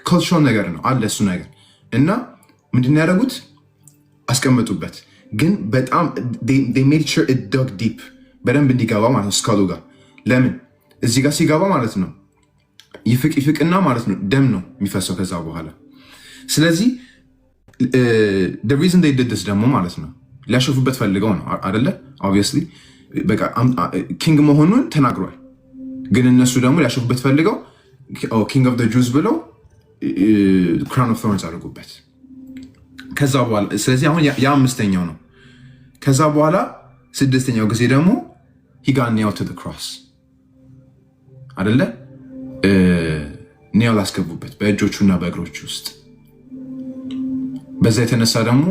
ኮልቸራል ነገር ነው አለ እሱ ነገር እና ምንድን ያደረጉት አስቀመጡበት። ግን በጣም they made sure it dug deep በደንብ እንዲገባ ማለት ነው ስካሉ ጋር። ለምን እዚህ ጋር ሲገባ ማለት ነው ይፍቅና ማለት ነው ደም ነው የሚፈሰው ከዛ በኋላ። ስለዚህ the reason they did this ደግሞ ማለት ነው ሊያሸፉበት ፈልገው ነው አይደለ? obviously በቃ ኪንግ መሆኑን ተናግሯል። ግን እነሱ ደግሞ ሊያሸፉበት ፈልገው ኪንግ ኦፍ ዘ ጁዝ ብለው ክራውን ኦፍ ቶርንስ አድርጉበት። ከዛ በኋላ ስለዚህ አሁን የአምስተኛው ነው። ከዛ በኋላ ስድስተኛው ጊዜ ደግሞ he got nailed to the cross አይደለ? ኔል አስገቡበት በእጆቹና በእግሮቹ ውስጥ። በዛ የተነሳ ደግሞ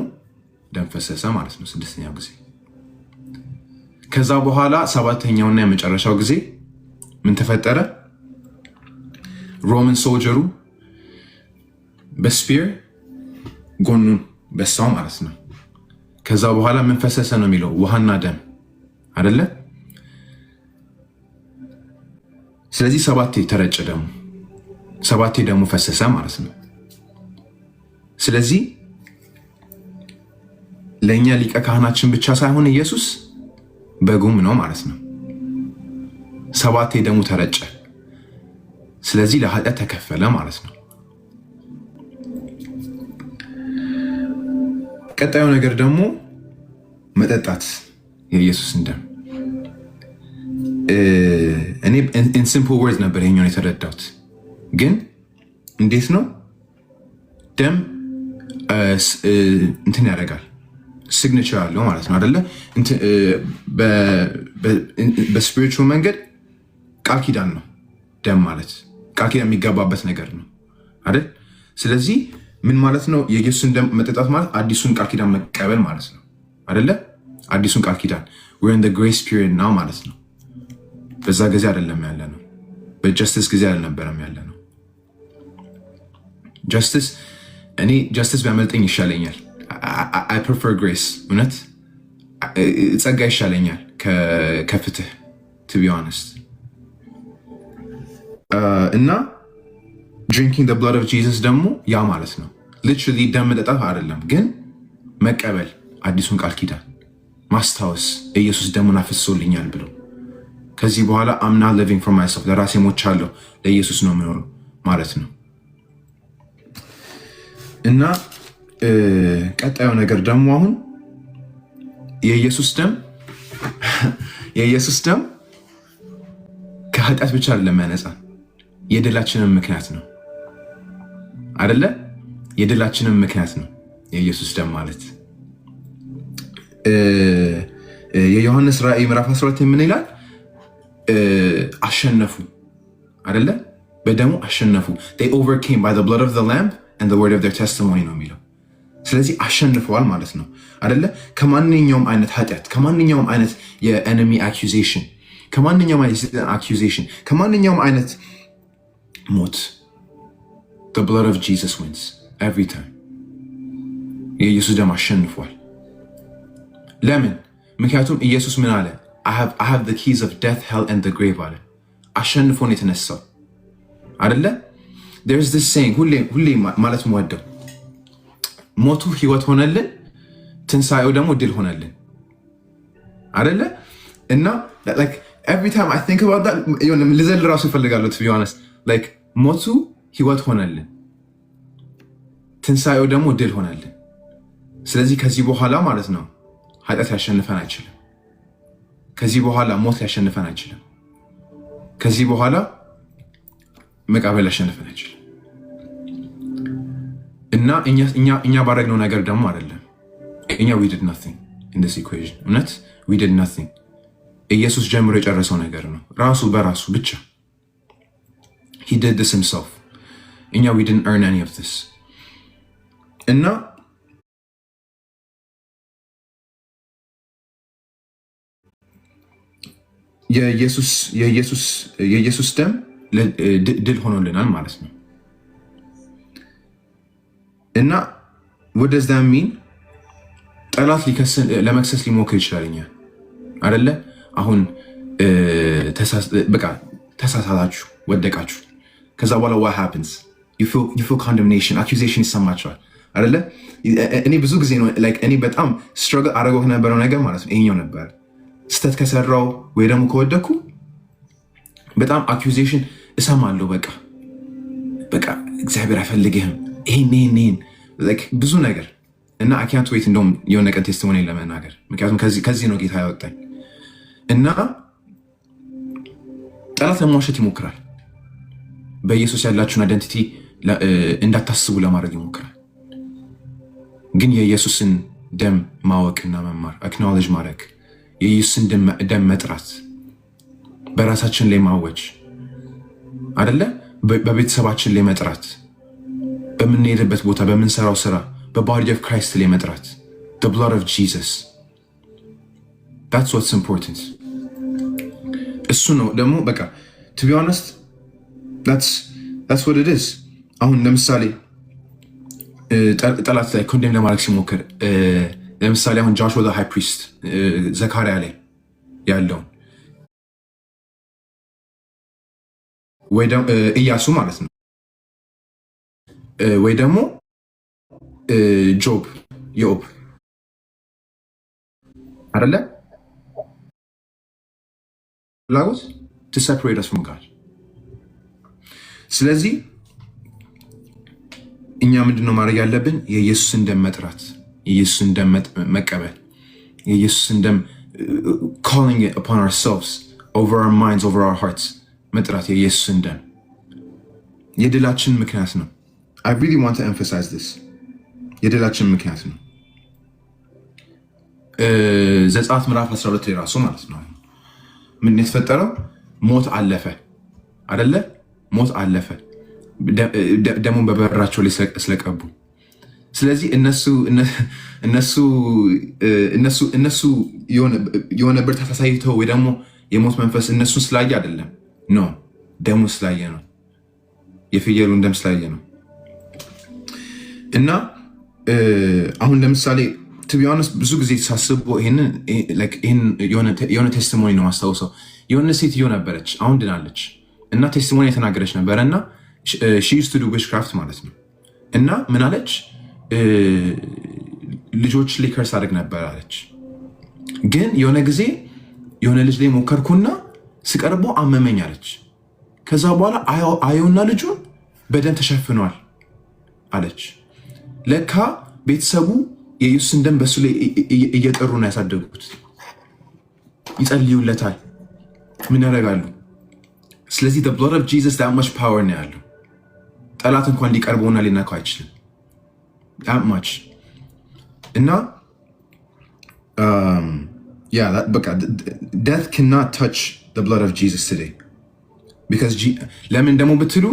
ደም ፈሰሰ ማለት ነው ስድስተኛው ጊዜ። ከዛ በኋላ ሰባተኛውና የመጨረሻው ጊዜ ምን ተፈጠረ? ሮማን ሶልጀሩ በስፒር ጎኑን በሳው ማለት ነው። ከዛ በኋላ ምን ፈሰሰ ነው የሚለው? ውሃና ደም አይደለ? ስለዚህ ሰባቴ ተረጨ ደሙ፣ ሰባቴ ደሙ ፈሰሰ ማለት ነው። ስለዚህ ለእኛ ሊቀ ካህናችን ብቻ ሳይሆን ኢየሱስ በጉም ነው ማለት ነው። ሰባቴ ደሙ ተረጨ። ስለዚህ ለኃጢአት ተከፈለ ማለት ነው። ቀጣዩ ነገር ደግሞ መጠጣት የኢየሱስን ደም። እኔ ኢን ሲምፕል ወርድ ነበር ይሄኛውን የተረዳሁት። ግን እንዴት ነው ደም እንትን ያደርጋል ሲግኔቸር አለው ማለት ነው አይደለ? በስፒሪቹዋል መንገድ ቃል ኪዳን ነው ደም ማለት ቃል ኪዳን የሚገባበት ነገር ነው አይደል? ስለዚህ ምን ማለት ነው? የኢየሱስን ደም መጠጣት ማለት አዲሱን ቃል ኪዳን መቀበል ማለት ነው አይደለ? አዲሱን ቃል ኪዳን we're in the grace period now ማለት ነው። በዛ ጊዜ አይደለም ያለ ነው። በጀስቲስ ጊዜ አልነበረም ያለ ነው። እኔ ጀስቲስ ቢያመልጠኝ ይሻለኛል። I prefer grace። እውነት ጸጋ ይሻለኛል ከፍትህ to be honest። እና drinking the blood of Jesus ደግሞ ያ ማለት ነው literally ደም መጠጣት አይደለም፣ ግን መቀበል አዲሱን ቃል ኪዳን ማስታወስ ኢየሱስ ደሙን አፍስሶልኛል ብሎ ከዚህ በኋላ I'm not living for myself ለራሴ ሞቻለሁ ለኢየሱስ ነው የምኖረው ማለት ነው። እና ቀጣዩ ነገር ደግሞ አሁን የኢየሱስ ደም ከኃጢአት ብቻ አይደለም ያነጻን፣ የድላችንም ምክንያት ነው አይደለ? የድላችንም ምክንያት ነው የኢየሱስ ደም ማለት። የዮሐንስ ራእይ ምዕራፍ 12 ምን ይላል? አሸነፉ አይደለ? በደሙ አሸነፉ። they overcame by the blood of the lamb and the word of their testimony ነው የሚለው። ስለዚህ አሸንፈዋል ማለት ነው አይደለ? ከማንኛውም አይነት ኃጢአት፣ ከማንኛውም አይነት የኤኒሚ አኪዩዜሽን፣ ከማንኛውም አይነት አኪዩዜሽን፣ ከማንኛውም አይነት ሞት the blood of Jesus wins። ኤቭሪ ታይም የኢየሱስ ደም አሸንፏል። ለምን? ምክንያቱም ኢየሱስ ምን አለ? I have the keys of death, hell and the grave አለ። አሸንፎን የተነሳው አይደለ? there's this saying ሁሌ ማለት ወደው ሞቱ ህይወት ሆነልን፣ ትንሳኤው ደግሞ ድል ሆነልን አይደለ? እና like every time I think about that ልዘል ራሱ ይፈልጋለሁ to be honest like ሞቱ ህይወት ሆነልን፣ ትንሳኤው ደግሞ ድል ሆነልን። ስለዚህ ከዚህ በኋላ ማለት ነው ኃጢአት ያሸንፈን አይችልም። ከዚህ በኋላ ሞት ያሸንፈን አይችልም። ከዚህ በኋላ መቃብር ያሸንፈን አይችልም። እና እኛ ባረግነው ነገር ደግሞ አይደለም። እኛ we did nothing in this equation እውነት we did nothing። ኢየሱስ ጀምሮ የጨረሰው ነገር ነው ራሱ በራሱ ብቻ። he did this himself። እኛ we didn't earn any of this። እና የኢየሱስ ደም ድል ሆኖልናል ማለት ነው። እና what does that mean? ጠላት ለመክሰስ ሊሞክር ይችላል እኛን አይደለ? አሁን በቃ ተሳሳታችሁ፣ ወደቃችሁ። ከዛ በኋላ what happens? you feel condemnation, accusation ይሰማቸዋል አይደለ? እኔ ብዙ ጊዜ ነው like እኔ በጣም struggle አደረገው ከነበረው ነገር ማለት ነው ይሄኛው ነበር። ስተት ከሰራው ወይ ደግሞ ከወደኩ በጣም አኪዩዜሽን እሰማለሁ። በቃ እግዚአብሔር አይፈልግህም ይሄን ብዙ ነገር እና I can't wait እንደውም የሆነ ቀን ቴስቲሞኒ ለመናገር ምክንያቱም ከዚህ ነው ጌታ ያወጣኝ። እና ጠላት ለመዋሸት ይሞክራል። በኢየሱስ ያላችሁን አይደንቲቲ እንዳታስቡ ለማድረግ ይሞክራል። ግን የኢየሱስን ደም ማወቅና መማር አክኖሌጅ ማድረግ የኢየሱስን ደም መጥራት በራሳችን ላይ ማወጅ አይደለ? በቤተሰባችን ላይ መጥራት፣ በምንሄድበት ቦታ፣ በምንሰራው ስራ በቦዲ ኦፍ ክራይስት ላይ መጥራት the blood of Jesus that's what's important። እሱ ነው ደግሞ በቃ to be honest that's what it is። አሁን ለምሳሌ ጠላት ላይ ኮንዴም ለማድረግ ሲሞክር ለምሳሌ አሁን ጆሹዋ ዘ ሃይ ፕሪስት ዘካርያ ላይ ያለውን ወይ ደግሞ ኢያሱ ማለት ነው ወይ ደግሞ ዮብ አይደለ? ፍላጎት to separate us from God። ስለዚህ እኛ ምንድነው ማድረግ ያለብን? የኢየሱስን ደም መጥራት፣ የኢየሱስን ደም መቀበል፣ የኢየሱስን ደም calling it upon ourselves, over our minds, over our hearts መጥራት የኢየሱስን ደም የድላችን ምክንያት ነው። I really want to emphasize this። የድላችን ምክንያት ነው። ዘጸአት ምዕራፍ 12 ላይ ራሱ ማለት ነው ምን የተፈጠረው? ሞት አለፈ አይደለ? ሞት አለፈ ደሙን በበራቸው ላይ ስለቀቡ። ስለዚህ እነሱ የሆነ ብርታት አሳይተው ወይ ደግሞ የሞት መንፈስ እነሱን ስላየ አይደለም፣ ኖ ደሙ ስላየ ነው። የፍየሉን ደም ስላየ ነው። እና አሁን ለምሳሌ to be honest ብዙ ጊዜ ሳስበው ይሄንን የሆነ ቴስቲሞኒ ነው ማስታውሰው። የሆነ ሴትዮ ነበረች፣ አሁን ድናለች፣ እና ቴስቲሞኒ የተናገረች ነበረ እና she used to do witchcraft ማለት ነው። እና ምን አለች? ልጆች ላይ ከርስ አድርግ ነበር አለች። ግን የሆነ ጊዜ የሆነ ልጅ ላይ ሞከርኩና ስቀርበው አመመኝ አለች። ከዛ በኋላ አየውና ልጁን በደም ተሸፍኗል አለች። ለካ ቤተሰቡ የኢየሱስን ደም በሱ ላይ እየጠሩ ነው ያሳደጉት። ይጸልዩለታል፣ ምን ያደርጋሉ? ስለዚህ the blood of Jesus that much power ነው ያለው። ጠላት እንኳን ሊቀርበውና ሊነካው አይችልም። that much እና በቃ death cannot touch the blood of Jesus today because ለምን ደግሞ ብትሉ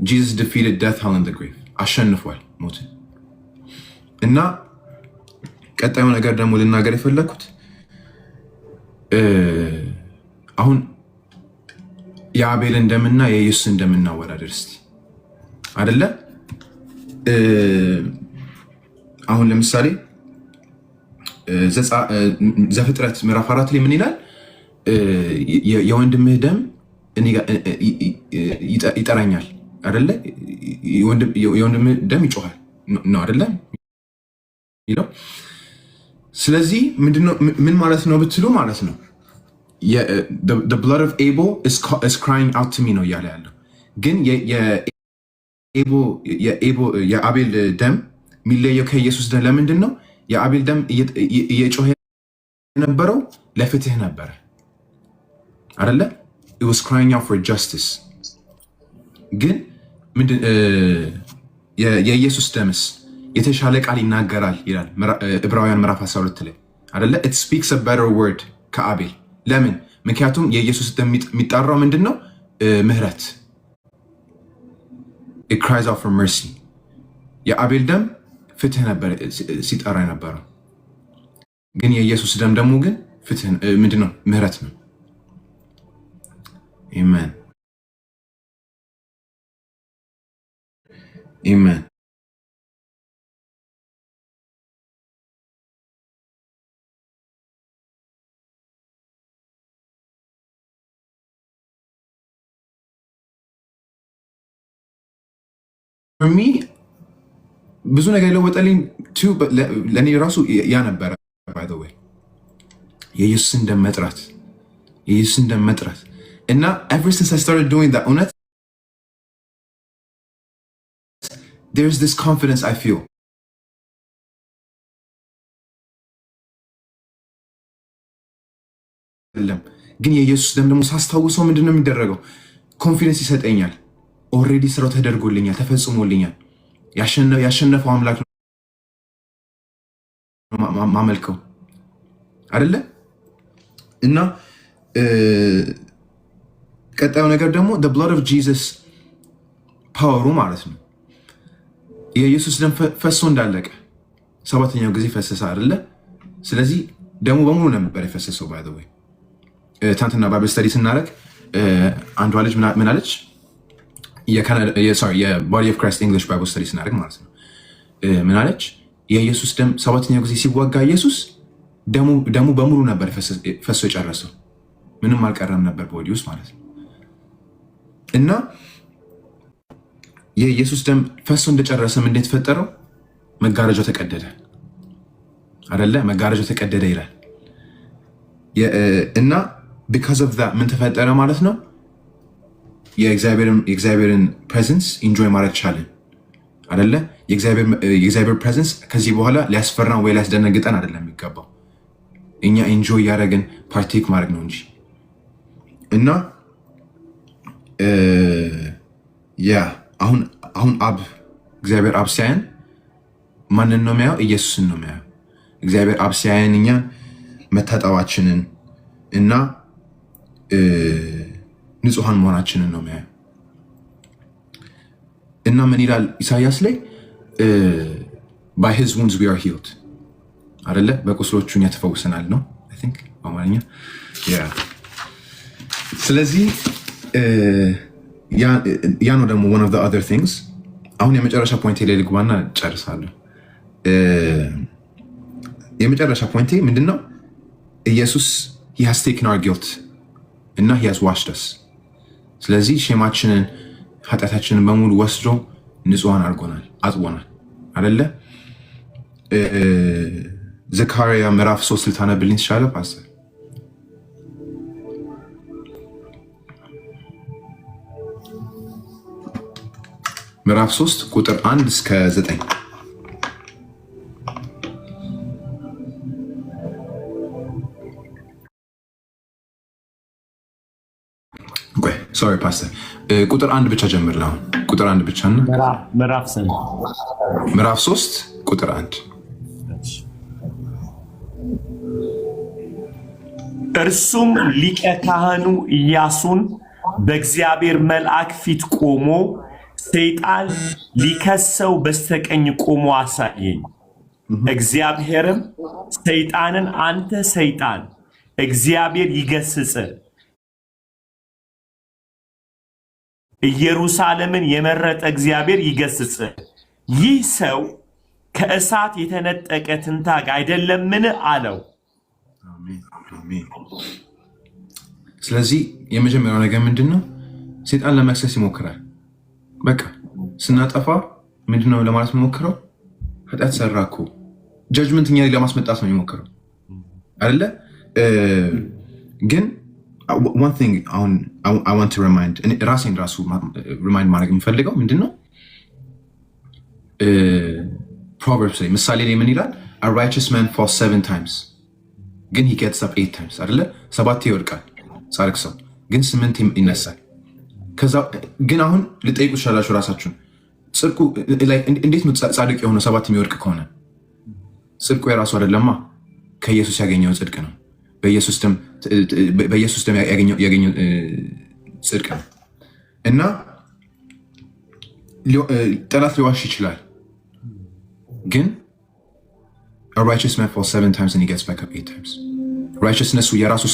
Jesus defeated death, hell and the grave። አሸንፏል ሞትን። እና ቀጣዩ ነገር ደግሞ ልናገር የፈለኩት አሁን የአቤልን ደምና የኢየሱስን ደም እናወዳደር እስቲ አይደለ? አሁን ለምሳሌ ዘፍጥረት ምዕራፍ 4 ላይ ምን ይላል? የወንድምህ ደም ይጠራኛል አይደለ? የወንድምህ ደም ይጮሃል ነው አይደለ? ስለዚህ ምን ማለት ነው ብትሉ ማለት ነው the blood of Abel is crying out to me ነው እያለ ያለው። ግን የአቤል ደም የሚለየው ከኢየሱስ ደም ለምንድን ነው? የአቤል ደም እየጮኸ የነበረው ለፍትህ ነበረ አይደለ? it was crying out for justice። ግን የኢየሱስ ደምስ የተሻለ ቃል ይናገራል ይላል ዕብራውያን ምዕራፍ 12 ላይ አይደለ? it speaks a better word ከአቤል። ለምን? ምክንያቱም የኢየሱስ ደም የሚጣራው ምንድን ነው? ምህረት። it cries out for mercy። የአቤል ደም ፍትህ ነበር ሲጠራ የነበረው። ግን የኢየሱስ ደም ደግሞ ግን ፍትህ ምንድን ነው? ምህረት ነው። አሜን አሜን። ብዙ ነገር የለወጠልኝ ለእኔ ራሱ ያ ነበረ። ባይ ዘ ዌይ የኢየሱስን ደም መጥራት እና ever since I started doing that እውነት there's this confidence I feel ግን የኢየሱስ ደም ደግሞ ሳስታውሰው ምንድን ነው የሚደረገው? ኮንፊደንስ ይሰጠኛል። ኦልሬዲ ስራው ተደርጎልኛል፣ ተፈጽሞልኛል። ያሸነፈው አምላክ ነው ማመልከው አይደለ? እና ቀጣዩ ነገር ደግሞ the blood of Jesus ፓወሩ ማለት ነው። የኢየሱስ ደም ፈሶ እንዳለቀ ሰባተኛው ጊዜ ፈሰሰ አይደለ? ስለዚህ ደሙ በሙሉ ነበር የፈሰሰው። ባይ ዘ ወይ ትናንትና ባይብል ስተዲ ስናደርግ አንዷ ልጅ ምን አለች? የቦዲ ኦፍ ክራይስት ኢንግሊሽ ባይብል ስተዲ ስናደርግ ማለት ነው ምን አለች? የኢየሱስ ደም ሰባተኛው ጊዜ ሲዋጋ ኢየሱስ ደሙ በሙሉ ነበር ፈሶ የጨረሰው፣ ምንም አልቀረም ነበር ቦዲ ውስጥ ማለት ነው። እና የኢየሱስ ደም ፈሶ እንደጨረሰ ምን እንደተፈጠረው? መጋረጃው ተቀደደ አይደለ? መጋረጃው ተቀደደ ይላል። እና because of that ምን ተፈጠረ ማለት ነው? የእግዚአብሔርን ፕሬዘንስ ኢንጆይ ማድረግ ቻለን አይደለ? የእግዚአብሔር ፕሬዘንስ ከዚህ በኋላ ሊያስፈራን ወይ ሊያስደነግጠን አይደለም የሚገባው፣ እኛ ኢንጆይ እያደረግን ፓርቴክ ማድረግ ነው እንጂ። እና አሁን እግዚአብሔር አብ ሲያየን ማንን ነው የሚያየው? ኢየሱስን ነው የሚያየው። እግዚአብሔር አብ ሲያየን እኛን መታጠባችንን እና ንጹሐን መሆናችንን ነው የሚያየው። እና ምን ይላል ኢሳያስ ላይ? by his wounds we are healed አይደለ? በቁስሎቹ እኛ ተፈውሰናል ነው I think በአማርኛ። ስለዚህ ያ ነው ደግሞ one of the other things። አሁን የመጨረሻ ፖይንቴ ላይ ልግባና ጨርሳለሁ። የመጨረሻ ፖይንቴ ምንድነው? ኢየሱስ he has taken our guilt እና he has washed us። ስለዚህ ሼማችንን ኃጢአታችንን በሙሉ ወስዶ ንጹሐን አድርጎናል፣ አጥቦናል አይደለ? ዘካርያ ምዕራፍ 3 ልታነብልኝ ትችላለህ ፓስተር? ምዕራፍ 3 ቁጥር 1 እስከ 9። ሶሪ ፓስተር፣ ቁጥር 1 ብቻ ጀምር። አሁን ቁጥር 1 ብቻ እና ምዕራፍ 3 ቁጥር 1። እርሱም ሊቀ ካህኑ ኢያሱን በእግዚአብሔር መልአክ ፊት ቆሞ ሰይጣን ሊከሰው በስተቀኝ ቆሞ አሳየኝ። እግዚአብሔርም ሰይጣንን አንተ ሰይጣን እግዚአብሔር ይገስጽ፣ ኢየሩሳሌምን የመረጠ እግዚአብሔር ይገስጽ፣ ይህ ሰው ከእሳት የተነጠቀ ትንታግ አይደለምን አለው። አሜን። ስለዚህ የመጀመሪያው ነገር ምንድነው? ሰይጣን ለመክሰስ ይሞክራል። በቃ ስናጠፋ ምንድነው ለማለት የሚሞክረው? ኃጢአት ሰራኩ ጀጅመንት እኛ ላይ ለማስመጣት ነው የሚሞክረው አይደለ? ግን one thing I want to remind ራሴን ራሱ ሪማይንድ ማድረግ የሚፈልገው ምንድነው? Proverbs ላይ ምሳሌ ላይ ምን ይላል? A righteous man falls 7 times ግን he gets up 8 times አይደለ? 7 ይወድቃል ጻድቅ ሰው ግን 8 ይነሳል። ከዛ ግን አሁን ልጠይቁ ይችላላችሁ ራሳችሁን ጽድቁ እንዴት ነው ጻድቅ የሆነ 7 የሚወድቅ ከሆነ? ጽድቁ የራሱ አይደለማ ከኢየሱስ ያገኘው ጽድቅ ነው። በኢየሱስ ደም ያገኘው ጽድቅ ነው። እና ጠላት ሊዋሽ ይችላል ግን a righteous man falls 7 times and he gets back up 8 times. righteousness የራሱ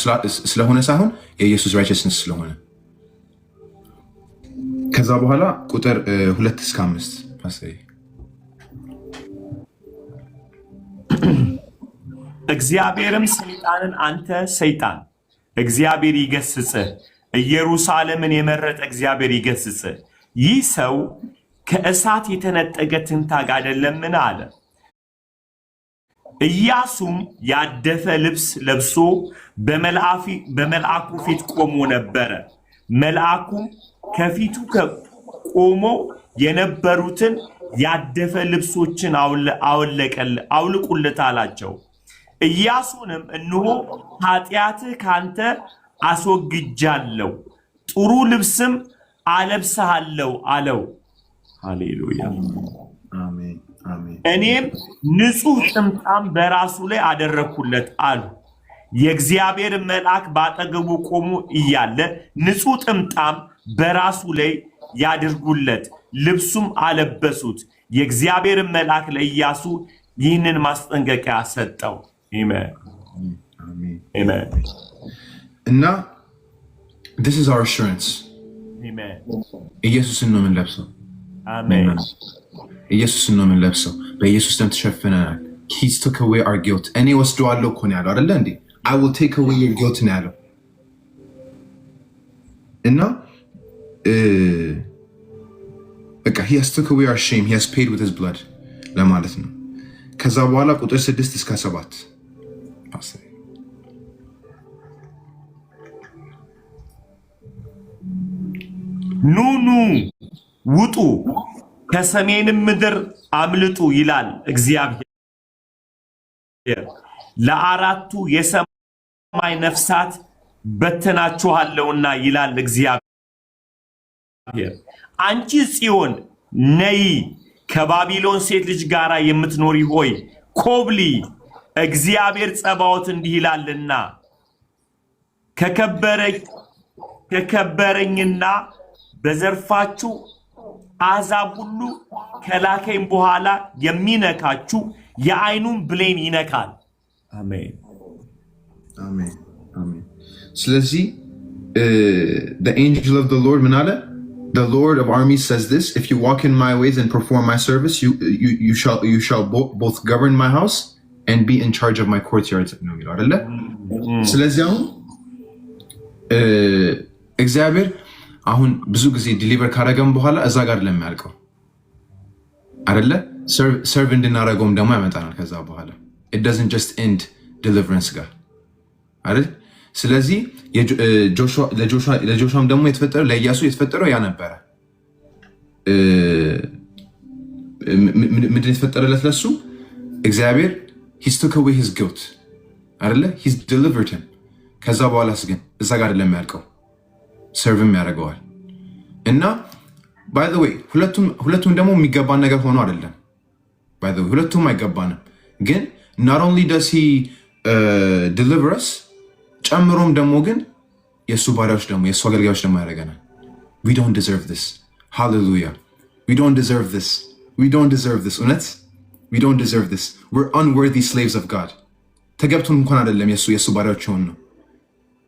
ስለሆነ ሳይሆን የኢየሱስ righteousness ስለሆነ። ከዛ በኋላ ቁጥር 2-5 ፓስተር እግዚአብሔርም ሰይጣንን አንተ ሰይጣን እግዚአብሔር ይገስጽህ፣ ኢየሩሳሌምን የመረጠ እግዚአብሔር ይገስጽህ፣ ይህ ሰው ከእሳት የተነጠቀ ትንታግ አይደለምን አለ። ኢያሱም ያደፈ ልብስ ለብሶ በመልአኩ ፊት ቆሞ ነበረ። መልአኩም ከፊቱ ቆሞ የነበሩትን ያደፈ ልብሶችን አውልቁለት አላቸው። ኢያሱንም እነሆ ኃጢአትህ ካንተ አስወግጃለሁ፣ ጥሩ ልብስም አለብስሃለሁ አለው። ሃሌሉያ አሜን። እኔም ንጹሕ ጥምጣም በራሱ ላይ አደረግኩለት አሉ። የእግዚአብሔር መልአክ ባጠገቡ ቆሞ እያለ ንጹሕ ጥምጣም በራሱ ላይ ያድርጉለት፣ ልብሱም አለበሱት። የእግዚአብሔር መልአክ ለኢያሱ ይህንን ማስጠንቀቂያ ሰጠው። አሜን። እና this is our assurance ኢየሱስን ነው የምንለብሰው። አሜን። ኢየሱስን ነው የምንለብሰው። በኢየሱስ ደም ተሸፍነናል። he took away our guilt እኔ ወስደዋለሁ እኮ ነው ያለው አይደለ እንዴ? I will take away your guilt ነው ያለው። እና በቃ he has took away our shame, he has paid with his blood ለማለት ነው። ከዛ በኋላ ቁጥር 6-7 ኑ ውጡ ከሰሜንም ምድር አምልጡ ይላል እግዚአብሔር። ለአራቱ የሰማይ ነፍሳት በትናችኋለሁና ይላል እግዚአብሔር። አንቺ ጽዮን ነይ፣ ከባቢሎን ሴት ልጅ ጋር የምትኖሪ ሆይ ኮብሊ፣ እግዚአብሔር ጸባዖት እንዲህ ይላልና ከከበረኝና በዘርፋችሁ አሕዛብ ሁሉ ከላከኝ በኋላ የሚነካችሁ የዓይኑን ብሌን ይነካል። አሜን። ስለዚህ the angel of the Lord ምን አለ? The Lord of armies says this, if you walk in my ways and perform my service, you shall both govern my house and be in charge of my courtyards ነው የሚለው አይደለ? ስለዚህ አሁን እግዚአብሔር አሁን ብዙ ጊዜ ዲሊቨር ካደረገም በኋላ እዛ ጋር ለሚያልቀው አይደለ? ሰርቭ እንድናደርገውም ደግሞ ያመጣናል ከዛ በኋላ it doesn't just end deliverance ጋር አይደል? ስለዚህ ለጆሹዋም ደግሞ የተፈጠረው ለኢያሱ የተፈጠረው ያ ነበረ። ምንድን የተፈጠረለት ለሱ? እግዚአብሔር he took away his guilt አይደለ? he's delivered him። ከዛ በኋላስ ግን እዛ ጋር አይደለም ያልቀው፣ ሰርቭም ያደርገዋል። እና by the way ሁለቱም ደግሞ የሚገባን ነገር ሆኖ አይደለም። by the way ሁለቱም አይገባንም፣ ግን not only does he deliver us ጨምሮም ደግሞ ግን የእሱ ባሪያዎች ደግሞ የእሱ አገልጋዮች ደግሞ ያደርገናል። we don't deserve this hallelujah we don't deserve this እውነት we don't deserve this we're unworthy slaves of God ተገብቶን እንኳን አይደለም የእሱ ባሪያዎች ሆን ነው።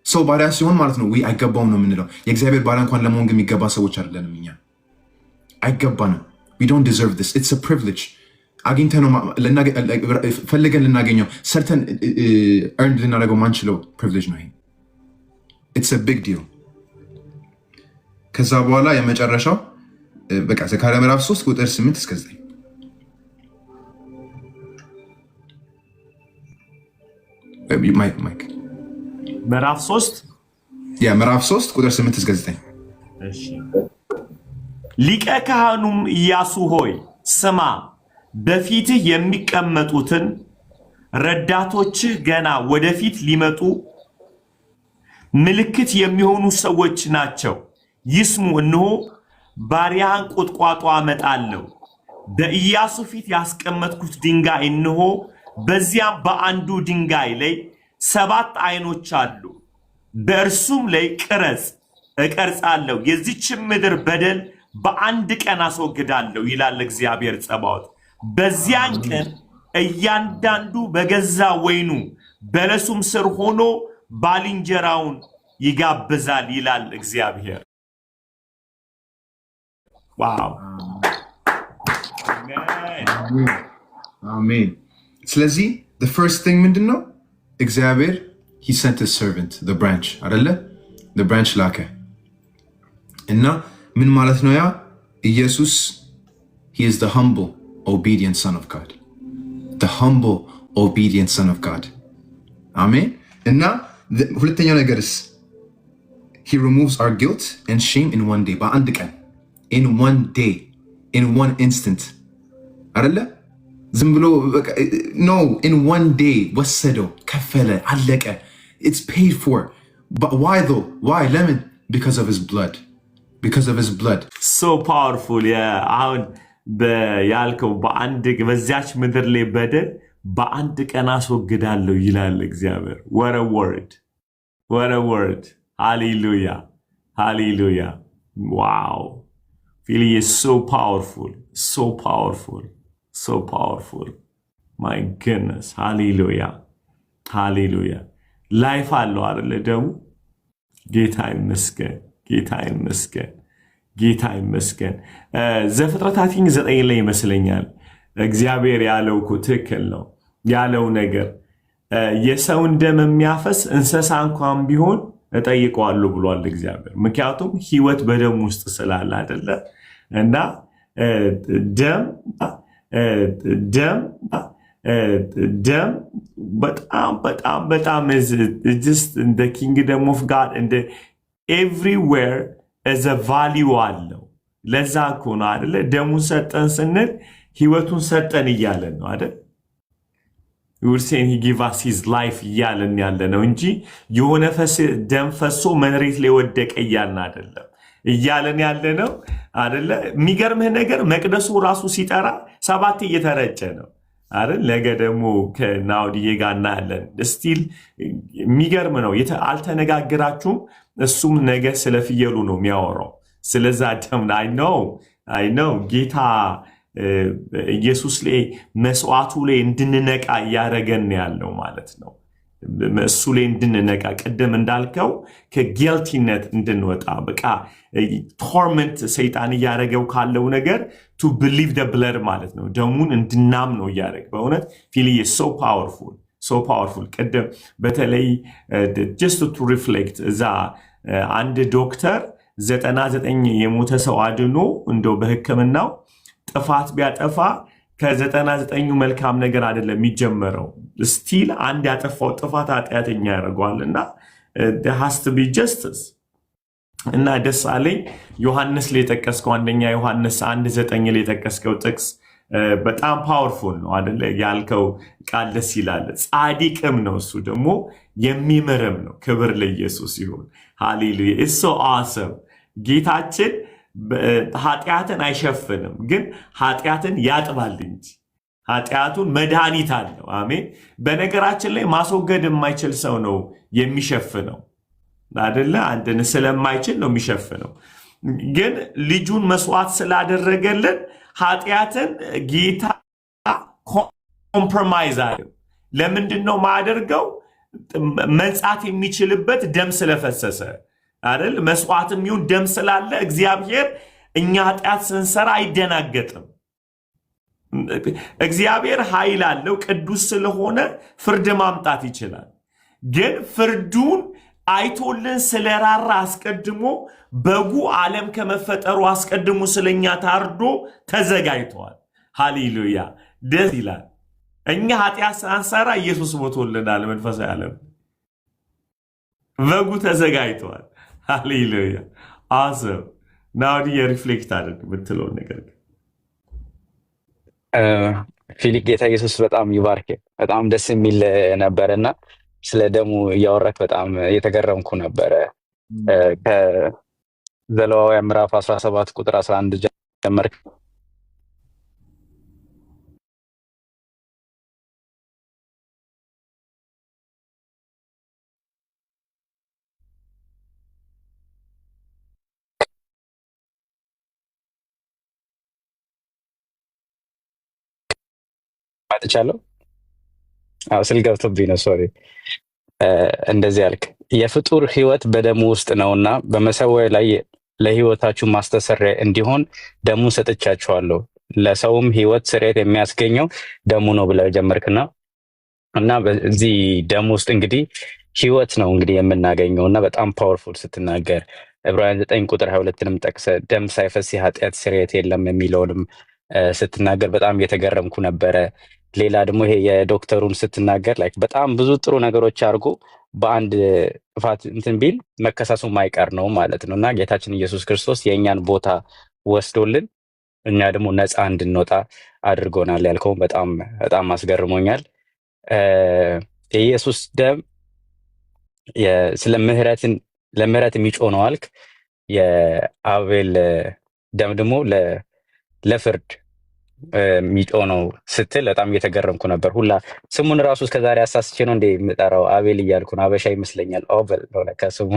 ሰው ባሪያ ሲሆን ማለት ነው አይገባውም ነው የምንለው። የእግዚአብሔር ባሪያ እንኳን ለመሆን የሚገባ ሰዎች አይደለንም እኛ፣ አይገባንም። we don't deserve this. It's a privilege. አግኝተን ነው ፈልገን ልናገኘው ሰርተን earn ልናደርገው ማንችለው privilege ነው ይሄ። It's a big deal. ከዛ በኋላ የመጨረሻው በቃ ዘካርያ ምዕራፍ 3 ቁጥር 8 እስከ 9 ማይክ ምዕራፍ 3 ምዕራፍ 3 ቁጥር 8 እስከ 9 እሺ ሊቀ ካህኑም ኢያሱ ሆይ ስማ በፊትህ የሚቀመጡትን ረዳቶችህ ገና ወደፊት ሊመጡ ምልክት የሚሆኑ ሰዎች ናቸው ይስሙ እነሆ ባሪያህን ቁጥቋጦ አመጣለሁ በኢያሱ ፊት ያስቀመጥኩት ድንጋይ እነሆ በዚያም በአንዱ ድንጋይ ላይ 7 አይኖች አሉ በእርሱም ላይ እቀርጻለሁ የዚች ምድር በደል በአንድ ቀን አስወግዳለሁ ይላል እግዚአብሔር ጸባዖት በዚያን ቀን እያንዳንዱ በገዛ ወይኑ በለሱም ስር ሆኖ ባልንጀራውን ይጋብዛል ይላል እግዚአብሔር ዋው አሜን ስለዚህ the first thing ምንድነው እግዚአብሔር he sent his servant the branch አይደለ the branch ላከ እና ምን ማለት ነው ያ ኢየሱስ he is the humble obedient son of God the humble obedient son of God አሜን እና ሁለተኛው ነገርስ he removes our guilt and shame in one day በአንድ ቀን in one day in one instant አይደለ ዝም ብሎ no in one day ወሰደው ከፈለ አለቀ it's paid for but why though why lemon because of his blood so powerful አሁን ያልከው በአንድ በዚያች ምድር ላይ በደል በአንድ ቀን አስወግዳለሁ ይላል እግዚአብሔር what a word hallelujah wow feeling is so powerful my goodness hallelujah life አለው አይደል ደግሞ ጌታ ይመስገን ዘፍጥረታችን 9 ላይ ይመስለኛል እግዚአብሔር ያለው ትክክል ነው ያለው ነገር የሰውን ደም የሚያፈስ እንስሳ እንኳን ቢሆን እጠይቀዋለሁ ብሏል እግዚአብሔር ምክንያቱም ህይወት በደም ውስጥ ስላለ አይደለ እና ደም በጣም is just in the kingdom of God and everywhere as a value አለው ለዛ እኮ ነው አይደለ ደሙን ሰጠን ስንል ህይወቱን ሰጠን እያለን ነው አይደል we're saying he give us his life እያለን ያለ ነው እንጂ የሆነ ደም ፈሶ መሬት ላይ ወደቀ እያልን አይደለም እያለን ያለ ነው አይደለ የሚገርምህ ነገር መቅደሱ ራሱ ሲጠራ 7 እየተረጨ ነው አይደል ነገ ደግሞ ከናውዲዬ ጋር እናያለን ስቲል የሚገርም ነው አልተነጋገራችሁም እሱም ነገ ስለፍየሉ ነው የሚያወራው ስለዛ ደም I know ጌታ ኢየሱስ ላይ መስዋዕቱ ላይ እንድንነቃ ያረገን ያለው ማለት ነው እሱ ላይ እንድንነቃ ቀደም እንዳልከው ከጊልቲነት እንድንወጣ በቃ ቶርመንት ሰይጣን ያረገው ካለው ነገር to believe the blood ማለት ነው ደሙን እንድናም ነው ያረግ በእውነት feeling is so powerful ቀደም በተለይ just to reflect እዛ አንድ ዶክተር 99 የሞተ ሰው አድኖ እንደው በህክምናው ጥፋት ቢያጠፋ ከ99ኙ መልካም ነገር አይደለም የሚጀመረው ስቲል አንድ ያጠፋው ጥፋት ኃጢአተኛ ያደርገዋልና there has to be justice እና ደሳለኝ ዮሐንስ ላይ ተቀስከው አንደኛ ዮሐንስ 1:9 ላይ ተቀስከው ጥቅስ በጣም ፓወርፉል ነው አይደለ ያልከው ቃል ደስ ይላል ጻድቅም ነው እሱ ደግሞ የሚምርም ነው ክብር ለኢየሱስ ይሁን ሃሌሉያ it's so awesome ጌታችን ኃጢአትን አይሸፍንም ግን ኃጢአትን ያጥባል እንጂ ኃጢአቱን መድኃኒት አለው አሜን በነገራችን ላይ ማስወገድ የማይችል ሰው ነው የሚሸፍነው አይደለ አንድን ስለማይችል ነው የሚሸፍነው ግን ልጁን መስዋዕት ስላደረገልን ኃጢአትን ጌታ ኮምፕሮማይዝ አለው ለምንድነው ማያደርገው መንጻት የሚችልበት ደም ስለፈሰሰ አይደል መስዋዕትም ይሁን ደም ስላለ እግዚአብሔር እኛ ኃጢአት ስንሰራ አይደናገጥም እግዚአብሔር ኃይል አለው፣ ቅዱስ ስለሆነ ፍርድ ማምጣት ይችላል። ግን ፍርዱን አይቶልን ስለራራ አስቀድሞ በጉ ዓለም ከመፈጠሩ አስቀድሞ ስለኛ ታርዶ ተዘጋጅቷል። ሃሌሉያ! ደስ ይላል። እኛ ኃጢአት ሳንሰራ ኢየሱስ ሞቶልናል። መንፈሳዊ ዓለም በጉ ተዘጋጅቷል። ሃሌሉያ! አሰብ ናዲ የሪፍሌክት አድርግ የምትለውን ነገር ፊሊክ ጌታ ኢየሱስ በጣም ይባርክ። በጣም ደስ የሚል ነበረና ስለ ደሙ እያወራክ በጣም እየተገረምኩ ነበረ። ከዘሌዋውያን ምዕራፍ 17 ቁጥር 11 ጀመርክ። ማጥቻለሁ ስል ገብቶብኝ ነው። ሶሪ። እንደዚህ አልክ፣ የፍጡር ሕይወት በደሙ ውስጥ ነውና በመሰዊያው ላይ ለሕይወታችሁ ማስተሰሪያ እንዲሆን ደሙን ሰጥቻችኋለሁ፣ ለሰውም ሕይወት ስርየት የሚያስገኘው ደሙ ነው ብለህ ጀመርክና እና በዚህ ደሙ ውስጥ እንግዲህ ሕይወት ነው እንግዲህ የምናገኘው እና በጣም ፓወርፉል ስትናገር ዕብራውያን 9 ቁጥር 22ንም ጠቅሰህ ደም ሳይፈስ የኃጢአት ስርየት የለም የሚለውንም ስትናገር በጣም እየተገረምኩ ነበረ። ሌላ ደግሞ ይሄ የዶክተሩን ስትናገር ላይክ በጣም ብዙ ጥሩ ነገሮች አድርጎ በአንድ ጥፋት እንትን ቢል መከሰሱ ማይቀር ነው ማለት ነው እና ጌታችን ኢየሱስ ክርስቶስ የእኛን ቦታ ወስዶልን እኛ ደግሞ ነፃ እንድንወጣ አድርጎናል ያልከው በጣም በጣም አስገርሞኛል። የኢየሱስ ደም ስለ ለምህረት የሚጮህ ነው አልክ። የአቤል ደም ደግሞ ለፍርድ የሚጮህ ነው ስትል በጣም እየተገረምኩ ነበር። ሁላ ስሙን ራሱ እስከዛሬ አሳስቼ ነው እንደ የምጠራው አቤል እያልኩ ነው። አበሻ ይመስለኛል። ኦቨል ነው ለካ ስሙ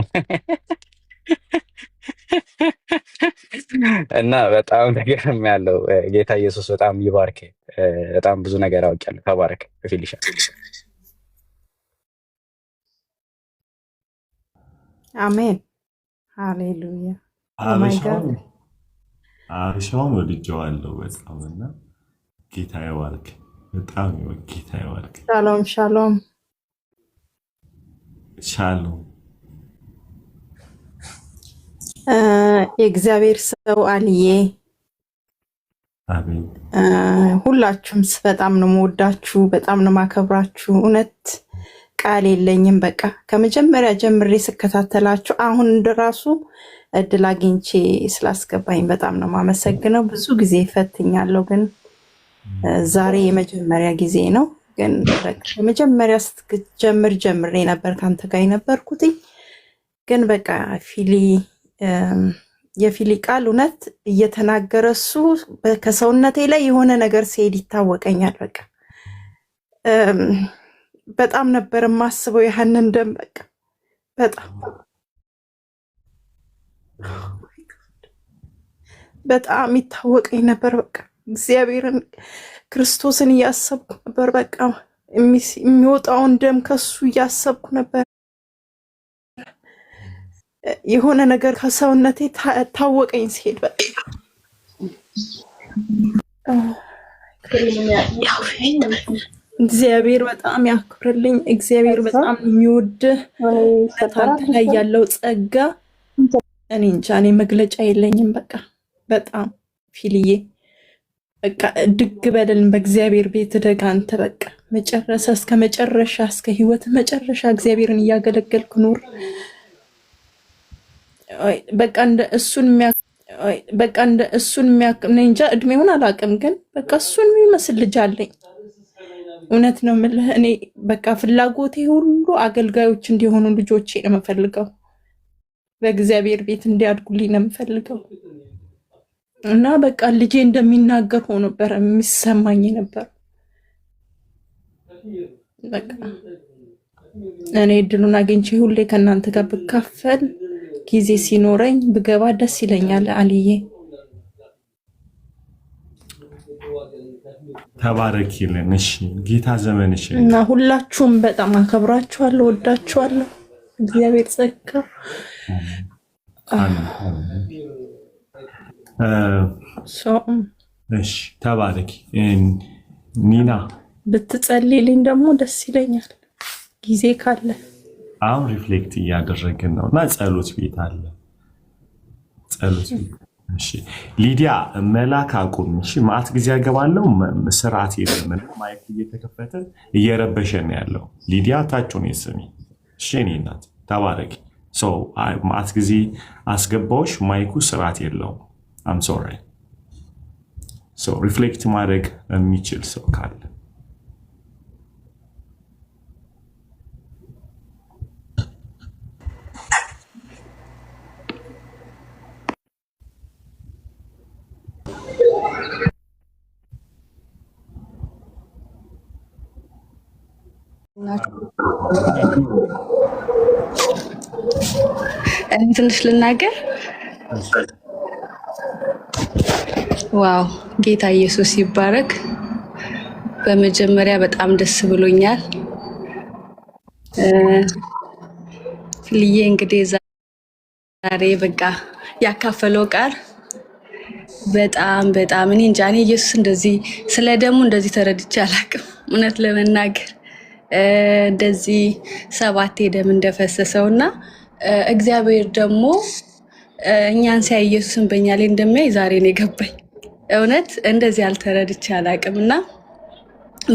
እና በጣም ተገርም ያለው ጌታ ኢየሱስ በጣም ይባርክ። በጣም ብዙ ነገር አውቄያለሁ። ተባረክ ፊሊሻ። አሜን ሃሌሉያ። አበሻውን ወድጀዋለሁ በጣም እና ጌታ ይባርክ። በጣም ጌታ ይባርክ። ሻሎም ሻሎም ሻሎም። የእግዚአብሔር ሰው አልዬ፣ አሜን። ሁላችሁም በጣም ነው የምወዳችሁ፣ በጣም ነው የማከብራችሁ። እውነት ቃል የለኝም። በቃ ከመጀመሪያ ጀምሬ ስከታተላችሁ አሁን እንደራሱ እድል አግኝቼ ስላስገባኝ በጣም ነው የማመሰግነው። ብዙ ጊዜ ፈትኛለሁ፣ ግን ዛሬ የመጀመሪያ ጊዜ ነው። ግን በቃ የመጀመሪያ ጀምሬ ነበር ካንተ ጋር የነበርኩት። ግን በቃ የፊሊ ቃል እውነት እየተናገረ እሱ ከሰውነቴ ላይ የሆነ ነገር ሲሄድ ይታወቀኛል። በቃ በጣም ነበር የማስበው ያህንን ደም በቃ በጣም ይታወቀኝ ነበር። በቃ እግዚአብሔርን ክርስቶስን እያሰብኩ ነበር። በቃ የሚወጣውን ደም ከሱ እያሰብኩ ነበር። የሆነ ነገር ከሰውነቴ ታወቀኝ ሲሄድ በቃ እግዚአብሔር በጣም ያክብርልኝ። እግዚአብሔር በጣም የሚወድህ ታንተ ላይ ያለው ጸጋ እኔ እንጃ፣ እኔ መግለጫ የለኝም። በቃ በጣም ፊልዬ በቃ ድግ በደልን በእግዚአብሔር ቤት ደጋ አንተ በቃ መጨረሻ እስከ መጨረሻ እስከ ህይወት መጨረሻ እግዚአብሔርን እያገለገልክ ኑር። በቃ እንደ እሱን እኔ እንጃ እድሜውን አላውቅም፣ ግን በቃ እሱን የሚመስል ልጅ አለኝ። እውነት ነው የምልህ። እኔ በቃ ፍላጎቴ ሁሉ አገልጋዮች እንዲሆኑ ልጆቼ ነው የምፈልገው። በእግዚአብሔር ቤት እንዲያድጉልኝ ነው የምፈልገው። እና በቃ ልጄ እንደሚናገር ሆኖ ነበር የሚሰማኝ ነበር። በቃ እኔ እድሉን አግኝቼ ሁሌ ከእናንተ ጋር ብካፈል ጊዜ ሲኖረኝ ብገባ ደስ ይለኛል። አልዬ ተባረኪልን። እሺ ጌታ ዘመንሽ እና ሁላችሁም በጣም አከብራችኋለሁ፣ ወዳችኋለሁ። እግዚአብሔር ጸጋ እሺ ተባረኪ ኒና። ብትጸልይልኝ ደግሞ ደስ ይለኛል ጊዜ ካለ። አሁን ሪፍሌክት እያደረግን ነው እና ጸሎት ቤት አለ ጸሎት ቤት። እሺ ሊዲያ መላክ አቁም። እሺ ማት ጊዜ ያገባለው ስርዓት የለም። ማይክ እየተከፈተ እየረበሸን ያለው ሊዲያ ታችሁን የስሚ። እሺ እኔ እናት ተባረኪ። ማት ጊዜ አስገባዎች ማይኩ ስርዓት የለውም። አም ሶሪ። ሪፍሌክት ማድረግ የሚችል ሰው ካለ ትንሽ ልናገር። ዋው ጌታ ኢየሱስ ይባረክ። በመጀመሪያ በጣም ደስ ብሎኛል። ፍልዬ እንግዲህ ዛሬ በቃ ያካፈለው ቃል በጣም እኔ እንጃ። እኔ ኢየሱስ እንደዚህ ስለ ደሙ እንደዚህ ተረድቼ አላውቅም እውነት ለመናገር እንደዚህ 7 ደም እንደፈሰሰውና እግዚአብሔር ደግሞ እኛን ሲያይ ኢየሱስን በእኛ ላይ እንደሚያይ ዛሬ ነው የገባኝ። እውነት እንደዚህ አልተረድቼ አላውቅምና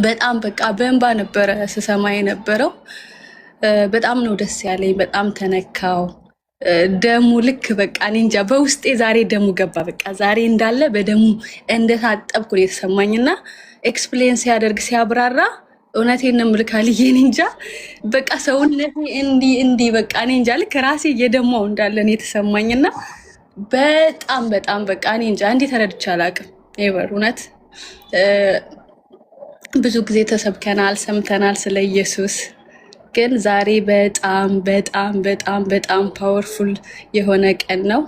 በጣም በቃ በእንባ ነበረ ስሰማ የነበረው። በጣም ነው ደስ ያለኝ። በጣም ተነካው። ደሙ ልክ በቃ እኔ እንጃ በውስጤ ዛሬ ደሙ ገባ። በቃ ዛሬ እንዳለ በደሙ እንደታጠብኩ ነው የተሰማኝና ኤክስፕሌን ሲያደርግ ሲያብራራ እውነቴን ነው የምልካልኝ። እኔ እንጃ በቃ ሰውነቴ እንዲህ በቃ እኔ እንጃ ልክ ራሴ እየደማው እንዳለ ነው የተሰማኝና በጣም በቃ እኔ እንጃ እንዲህ ተረድቼ አላውቅም። ኤቨር እውነት ብዙ ጊዜ ተሰብከናል፣ ሰምተናል ስለ ኢየሱስ። ግን ዛሬ በጣም ፓወርፉል የሆነ ቀን ነው።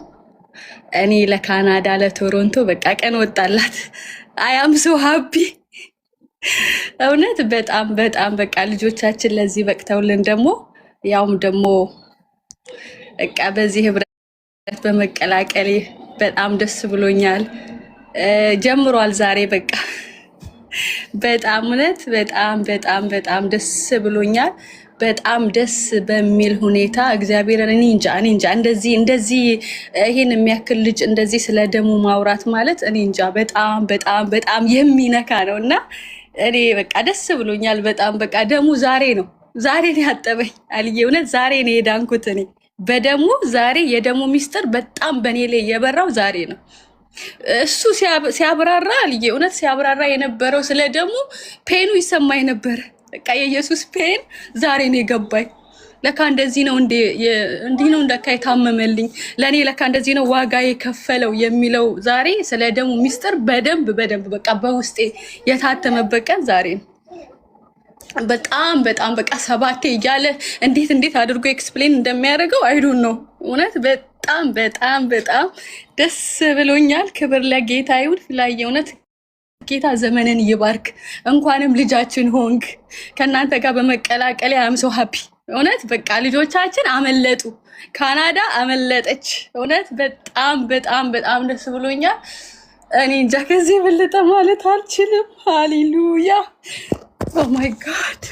እኔ ለካናዳ ለቶሮንቶ በቃ ቀን ወጣላት። አያም ሶ ሃፒ እውነት በጣም በቃ ልጆቻችን ለዚህ በቅተውልን ደግሞ ያውም ደግሞ በቃ በዚህ ህብረት በመቀላቀሌ በጣም ደስ ብሎኛል። ጀምሯል ዛሬ በቃ በጣም እውነት በጣም ደስ ብሎኛል። በጣም ደስ በሚል ሁኔታ እግዚአብሔርን እኔ እንጃ እንደዚህ ይሄን የሚያክል ልጅ እንደዚህ ስለ ደሙ ማውራት ማለት እኔ እንጃ በጣም የሚነካ ነውና እኔ በቃ ደስ ብሎኛል። በጣም በቃ ደሙ ዛሬ ነው ያጠበኝ አልዬ። እውነት ዛሬ ነው የዳንኩት እኔ በደሙ። ዛሬ የደሙ ሚስጥር በጣም በኔ ላይ የበራው ዛሬ ነው። እሱ ሲያብራራ አልዬ እውነት ሲያብራራ የነበረው ስለ ደሙ ፔኑ ይሰማኝ ነበር። በቃ የኢየሱስ ፔን ዛሬ ነው የገባኝ። ለካ እንደዚህ ነው እንዲህ ነው ለካ የታመመልኝ ለኔ ለካ እንደዚህ ነው ዋጋ የከፈለው የሚለው ዛሬ ስለ ደሙ ሚስጥር በደንብ በቃ በውስጤ የታተመበት ቀን ዛሬ ነው። በጣም በቃ 7 እያለ እንዴት አድርጎ ኤክስፕሌን እንደሚያደርገው አይዱን ነው። እውነት በጣም ደስ ብሎኛል። ክብር ለጌታ ይሁን። ፍላዬ እውነት ጌታ ዘመንን ይባርክ። እንኳንም ልጃችን ሆንክ። ከእናንተ ጋር በመቀላቀል አም ሶ ሃፒ። እውነት በቃ ልጆቻችን አመለጡ፣ ካናዳ አመለጠች። እውነት በጣም ደስ ብሎኛል። እኔ እንጃ ከዚህ የበለጠ ማለት አልችልም። ሃሌሉያ ኦ ማይ ጋድ።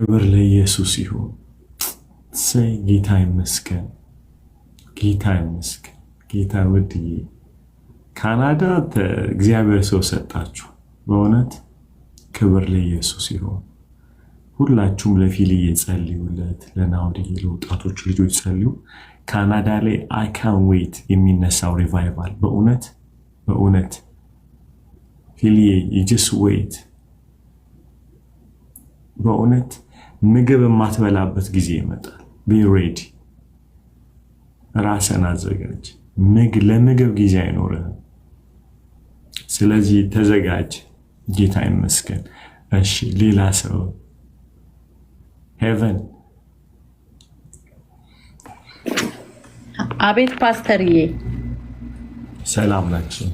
ክብር ለኢየሱስ ይሁን። ጌታ ይመስገን። ጌታ ውድዬ ካናዳ እግዚአብሔር ሰው ሰጣችሁ። በእውነት ክብር ለኢየሱስ ይሁን። ሁላችሁም ለፊልዬ ጸልዩለት፣ ለናውድዬ ለወጣቶች ልጆች ጸልዩ። ካናዳ ላይ አይ ካን ዌይት የሚነሳው ሪቫይቫል በእውነት ፊልዬ ጀስ ዌይት። በእውነት ምግብ የማትበላበት ጊዜ ይመጣል። ቢ ሬዲ፣ ራስን አዘጋጅ። ለምግብ ጊዜ አይኖርህም። ስለዚህ ተዘጋጅ። ጌታ ይመስገን። እሺ ሌላ ሰው ሄቨን። አቤት ፓስተርዬ፣ ሰላም ናችሁ?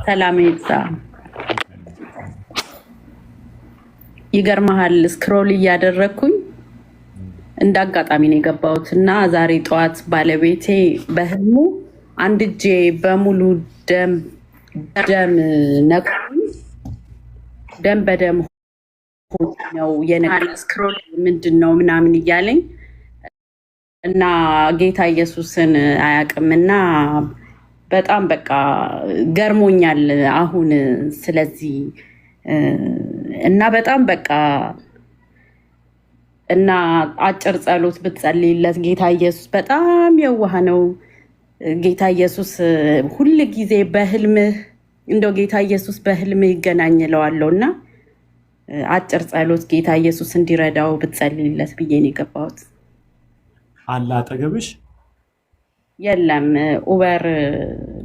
ሰላም ይብዛ። ይገርመሃል ስክሮል እያደረኩኝ እንዳጋጣሚ ነው የገባሁት እና ዛሬ ጠዋት ባለቤቴ በህልሙ አንድ እጄ በሙሉ ደም ነክቶኝ ደም በደም ነው የነገር ስክሮል ምንድን ነው ምናምን እያለኝ እና ጌታ ኢየሱስን አያውቅምና በጣም በቃ ገርሞኛል አሁን ስለዚህ እና በጣም በቃ እና አጭር ጸሎት ብትጸልይለት ጌታ ኢየሱስ በጣም የዋህ ነው። ጌታ ኢየሱስ ሁል ጊዜ በህልምህ እንደው ጌታ ኢየሱስ በህልምህ ይገናኝ እለዋለሁና አጭር ጸሎት ጌታ ኢየሱስ እንዲረዳው ብትጸልይለት ብዬ ነው የገባሁት። አለ አጠገብሽ? የለም ኡበር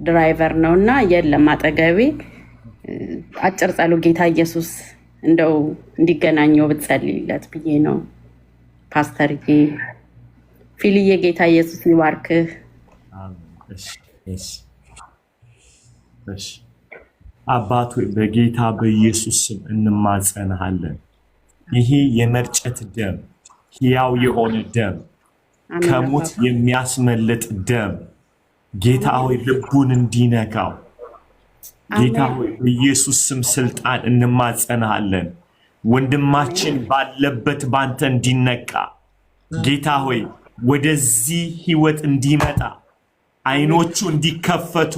ድራይቨር ነውና የለም አጠገቤ። አጭር ጸሎት ጌታ ኢየሱስ እንደው እንዲገናኘው ብትጸልይለት ብዬ ነው። ፓስተርዬ ፊልዬ ጌታ ኢየሱስ ይባርክህ። አባቱ በጌታ በኢየሱስ ስም እንማጸንሃለን። ይሄ የመርጨት ደም ሕያው የሆነ ደም ከሞት የሚያስመልጥ ደም ጌታ ሆይ ልቡን እንዲነካው ጌታ ሆይ በኢየሱስ ስም ስልጣን እንማጸንሃለን። ወንድማችን ባለበት ባንተ እንዲነቃ ጌታ ሆይ ወደዚህ ህይወት እንዲመጣ አይኖቹ እንዲከፈቱ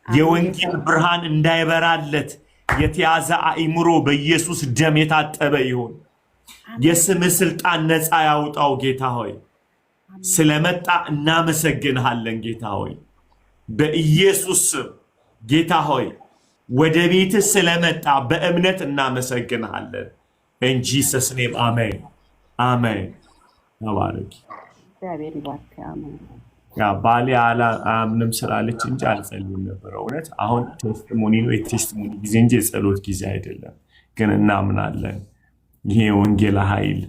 የወንጌል ብርሃን እንዳይበራለት የተያዘ አእምሮ በኢየሱስ ደም የታጠበ ይሁን። የስም ስልጣን ነፃ ያውጣው ጌታ ሆይ ስለመጣ እናመሰግንሃለን። ጌታ ሆይ በኢየሱስ ስም ጌታ ሆይ ወደ ቤት ስለመጣ በእምነት እናመሰግንሃለን። in Jesus name amen amen ተባረክ። እግዚአብሔር ይባርክ። አሜን። ያ ባሌ አምንም ስላለች እንጂ አልጸልይም ነበር። እውነት አሁን ቴስቲሞኒ ነው፣ የቴስቲሞኒ ጊዜ እንጂ የጸሎት ጊዜ አይደለም። ግን እናምናለን ይሄ የወንጌል ኃይል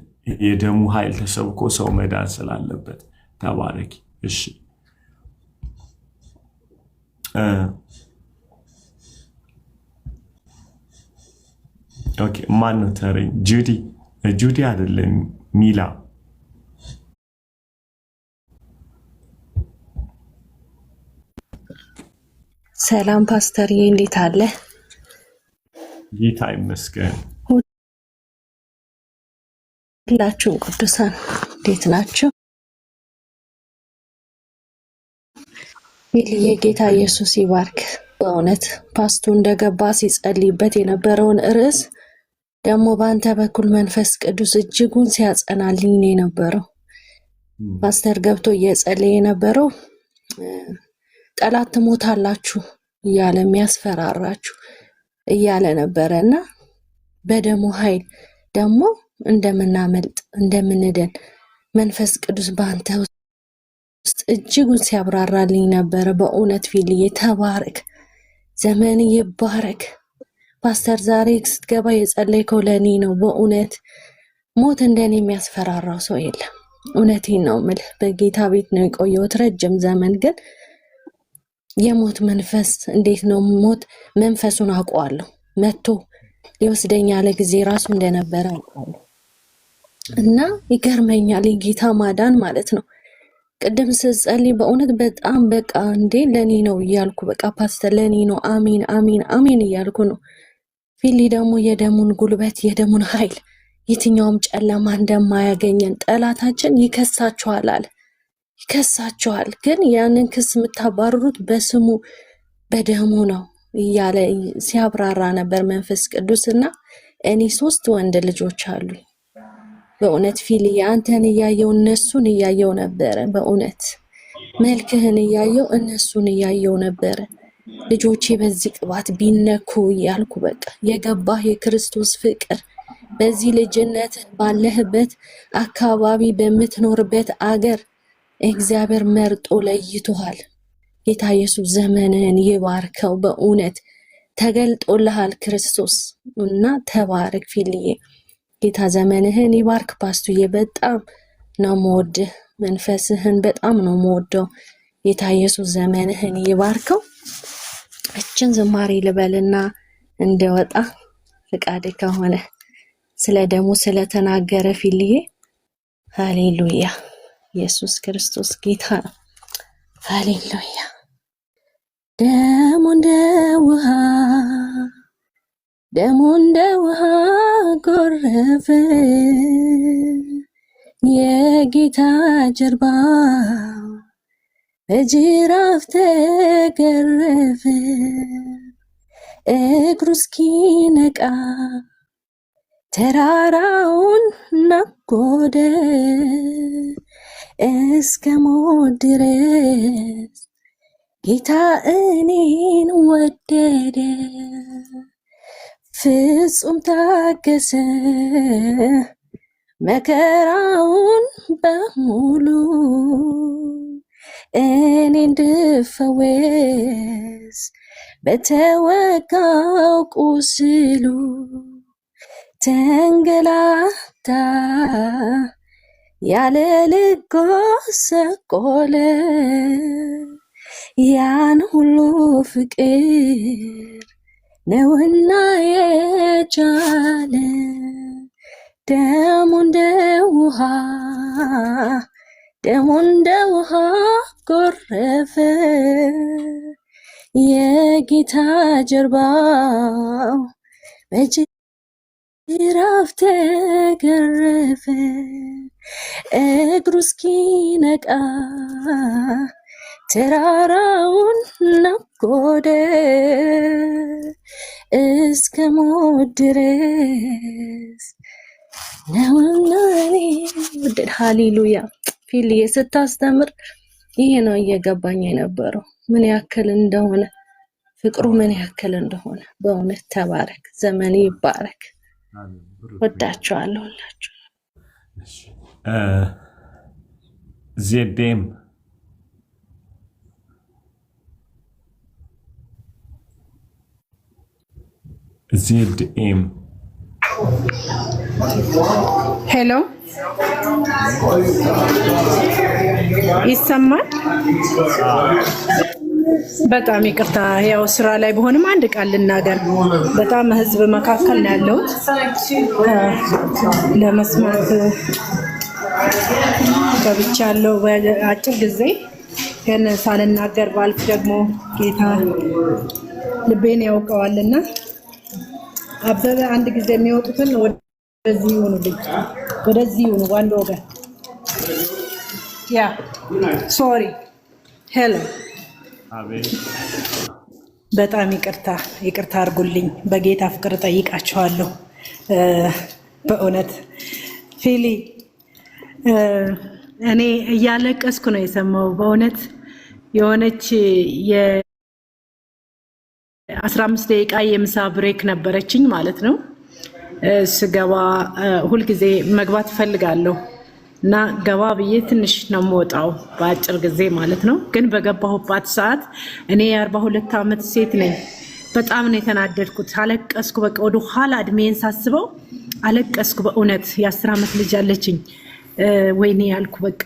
የደሙ ኃይል ተሰብኮ ሰው መዳን ስላለበት ተባረክ። እሺ ኦኬ ማን ነው ተረኝ? ጁዲ አይደለም ሚላ። ሰላም ፓስተርዬ፣ እንዴት አለ? ጌታ ይመስገን። ሁላችሁም ቅዱሳን እንዴት ናችሁ? ይልየ ጌታ ኢየሱስ ይባርክ። በእውነት ፓስቱ እንደገባ ሲጸልይበት የነበረውን ርዕስ ደግሞ በአንተ በኩል መንፈስ ቅዱስ እጅጉን ሲያጸናልኝ ነው የነበረው። ፓስተር ገብቶ እየጸለየ የነበረው ጠላት ትሞታላችሁ እያለ የሚያስፈራራችሁ እያለ ነበረ እና በደሙ ኃይል ደግሞ እንደምናመልጥ እንደምንድን መንፈስ ቅዱስ በአንተ ውስጥ እጅጉን ሲያብራራልኝ ነበረ። በእውነት ፊልዬ ተባረክ፣ ዘመን ይባረክ። ፓስተር ዛሬ ስትገባ የጸለይከው ለእኔ ነው። በእውነት ሞት እንደኔ የሚያስፈራራው ሰው የለም። እውነቴን ነው የምልህ። በጌታ ቤት ነው የቆየሁት ረጅም ዘመን፣ ግን የሞት መንፈስ እንዴት ነው? ሞት መንፈሱን አውቀዋለሁ። መጥቶ ሊወስደኝ ያለ ጊዜ ራሱ እንደነበረ አውቀዋለሁ እና ይገርመኛል የጌታ ማዳን ማለት ነው። ቅድም ስጸልይ በእውነት በጣም በቃ እንዴ ለኔ ነው እያልኩ በቃ ፓስተር ለኔ ነው አሜን አሜን አሜን እያልኩ ነው። ፊሊ ደግሞ የደሙን ጉልበት የደሙን ኃይል የትኛውም ጨለማ እንደማያገኘን ጠላታችን ይከሳችኋል አለ። ይከሳችኋል፣ ግን ያንን ክስ የምታባርሩት በስሙ በደሙ ነው እያለ ሲያብራራ ነበር መንፈስ ቅዱስና እኔ 3 ወንድ ልጆች አሉኝ። በእውነት ፊሊ አንተን እያየው እነሱን እያየው ነበረ። በእውነት መልክህን እያየው እነሱን እያየው ነበረ። ልጆቼ በዚህ ቅባት ቢነኩ እያልኩ በቃ የገባህ የክርስቶስ ፍቅር በዚህ ልጅነት ባለህበት አካባቢ በምትኖርበት አገር እግዚአብሔር መርጦ ለይቶሃል። ጌታ ኢየሱስ ዘመንህን ይባርከው። በእውነት ተገልጦልሃል ክርስቶስ እና ተባረክ ፊልዬ። ጌታ ዘመንህን ይባርክ። ፓስቱዬ በጣም ነው የምወድህ፣ መንፈስህን በጣም ነው የምወደው። ጌታ ኢየሱስ ዘመንህን ይባርከው። እችን ዝማሬ ልበልና እንደወጣ ፍቃድ ከሆነ ስለ ደሙ ስለተናገረ ፊልዬ ሃሌሉያ ኢየሱስ ክርስቶስ ጌታ ነው። ሃሌሉያ ደሙ እንደ ውሃ ጎረፈ የጌታ ጀርባ በጅራፍ ተገረፈ እግሩ እስኪነቃ ተራራውን ነጎደ እስከ ሞት ድረስ ጌታ እኔን ወደደ ፍጹም ታገሰ መከራውን በሙሉ እኔ እንድፈወስ በተወጋው ቁስሉ ተንገላታ ያለ ልክ ጎሰቆለ ያን ሁሉ ፍቅር ነውና የቻለ ደሙ እንደ ውሃ ጎረፈ የጌታ ጀርባው በጅራፍ ተገረፈ እግሩ እስኪነቃ ተራራውን ነጎደ እስከ ሞት ድረስ ነውና ወደድ ሃሌሉያ ፊልዬ ስታስተምር ይሄ ነው እየገባኝ የነበረው ምን ያክል እንደሆነ ፍቅሩ ምን ያክል እንደሆነ በእውነት ተባረክ ዘመን ይባረክ ወዳችኋለሁ ሁላችሁ ዜዴም ሄሎ ይሰማል? በጣም ይቅርታ ያው ስራ ላይ በሆንም አንድ ቃል ልናገር። በጣም ህዝብ መካከል ነው ያለሁት ለመስማት ገብቻለሁ በአጭር ጊዜ ግን ሳልናገር ባልፍ ደግሞ ጌታ ልቤን ያውቀዋልና አበበ አንድ ጊዜ የሚወጡትን ወደዚህ ይሁኑ ዋንዶ ወገን ያ ሶሪ ሄሎ በጣም ይቅርታ አድርጉልኝ በጌታ ፍቅር ጠይቃቸዋለሁ በእውነት ፊሊ እኔ እያለቀስኩ ነው የሰማው በእውነት የሆነች የ15 ደቂቃ የምሳ ብሬክ ነበረችኝ ማለት ነው ስገባ ሁሉ ጊዜ መግባት ፈልጋለሁ እና ገባ ብዬ ትንሽ ነው የምወጣው በአጭር ጊዜ ማለት ነው ግን በገባሁባት ሰዓት እኔ የ42 ዓመት ሴት ነኝ በጣም ነው የተናደድኩት አለቀስኩ በቃ ወደ ኋላ እድሜን ሳስበው አለቀስኩ በእውነት የ10 ዓመት ልጅ አለችኝ ወይኔ ያልኩ በቃ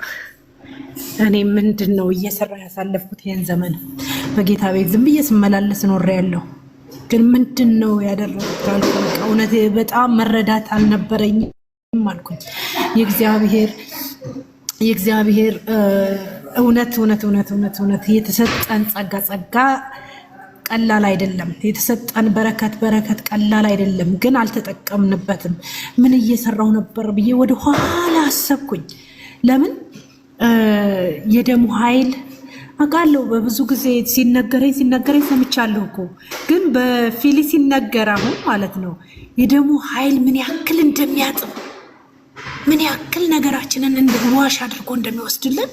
እኔ ምንድነው እየሰራ ያሳለፍኩት ይሄን ዘመን በጌታ ቤት ዝም ብዬ ስመላለስ ኖሬያለሁ ግን ምንድነው ያደረኩት አልኩ በቃ እውነት በጣም መረዳት አልነበረኝም አልኩኝ የእግዚአብሔር እውነት የተሰጠን ጸጋ ቀላል አይደለም የተሰጠን በረከት ቀላል አይደለም ግን አልተጠቀምንበትም ምን እየሰራው ነበር ብዬ ወደ ኋላ አሰብኩኝ ለምን የደሙ ኃይል አቃለው በብዙ ጊዜ ሲነገረኝ ሰምቻለሁ እኮ ግን በፊሊ ሲነገር አሁን ማለት ነው የደሙ ኃይል ምን ያክል እንደሚያጥብ ምን ያክል ነገራችንን እንደዋሽ አድርጎ እንደሚወስድልን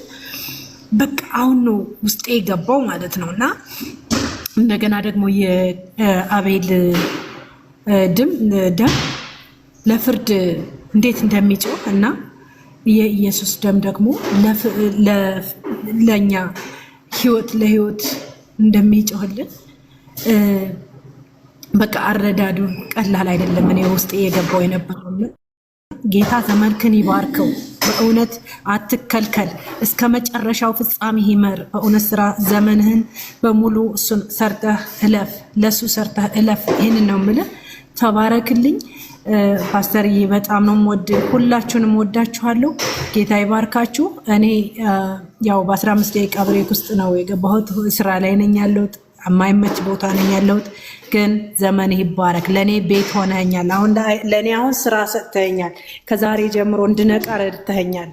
በቃ አሁን ነው ውስጤ የገባው ማለት ነውና እንደገና ደግሞ የአቤል ደም ለፍርድ እንዴት እንደሚጮህ እና የኢየሱስ ደም ደግሞ ለኛ ለህይወት እንደሚጮህልን በቃ አረዳዱ ቀላል አይደለም እኔ ውስጤ የገባው የነበረው ጌታ ዘመንክን ይባርከው በእውነት አትከልከል እስከ መጨረሻው ፍጻሜ ይመር በእውነት ስራ ዘመንህን በሙሉ እሱን ሰርተህ እለፍ ለሱ ሰርተህ እለፍ ይሄንን ነው የምልህ ተባረክልኝ። ፓስተርዬ በጣም ነው የምወድ፣ ሁላችሁንም ወዳችኋለሁ። ጌታ ይባርካችሁ። እኔ ያው በ15 ደቂቃ ብሬክ ውስጥ ነው የገባሁት። ስራ ላይ ነኝ ያለሁት፣ የማይመች ቦታ ነኝ ያለሁት። ግን ዘመን ይባረክ። ለእኔ ቤት ሆነኛል። ለእኔ አሁን ስራ ሰጥተኛል። ከዛሬ ጀምሮ እንድነቃ ረድተኛል።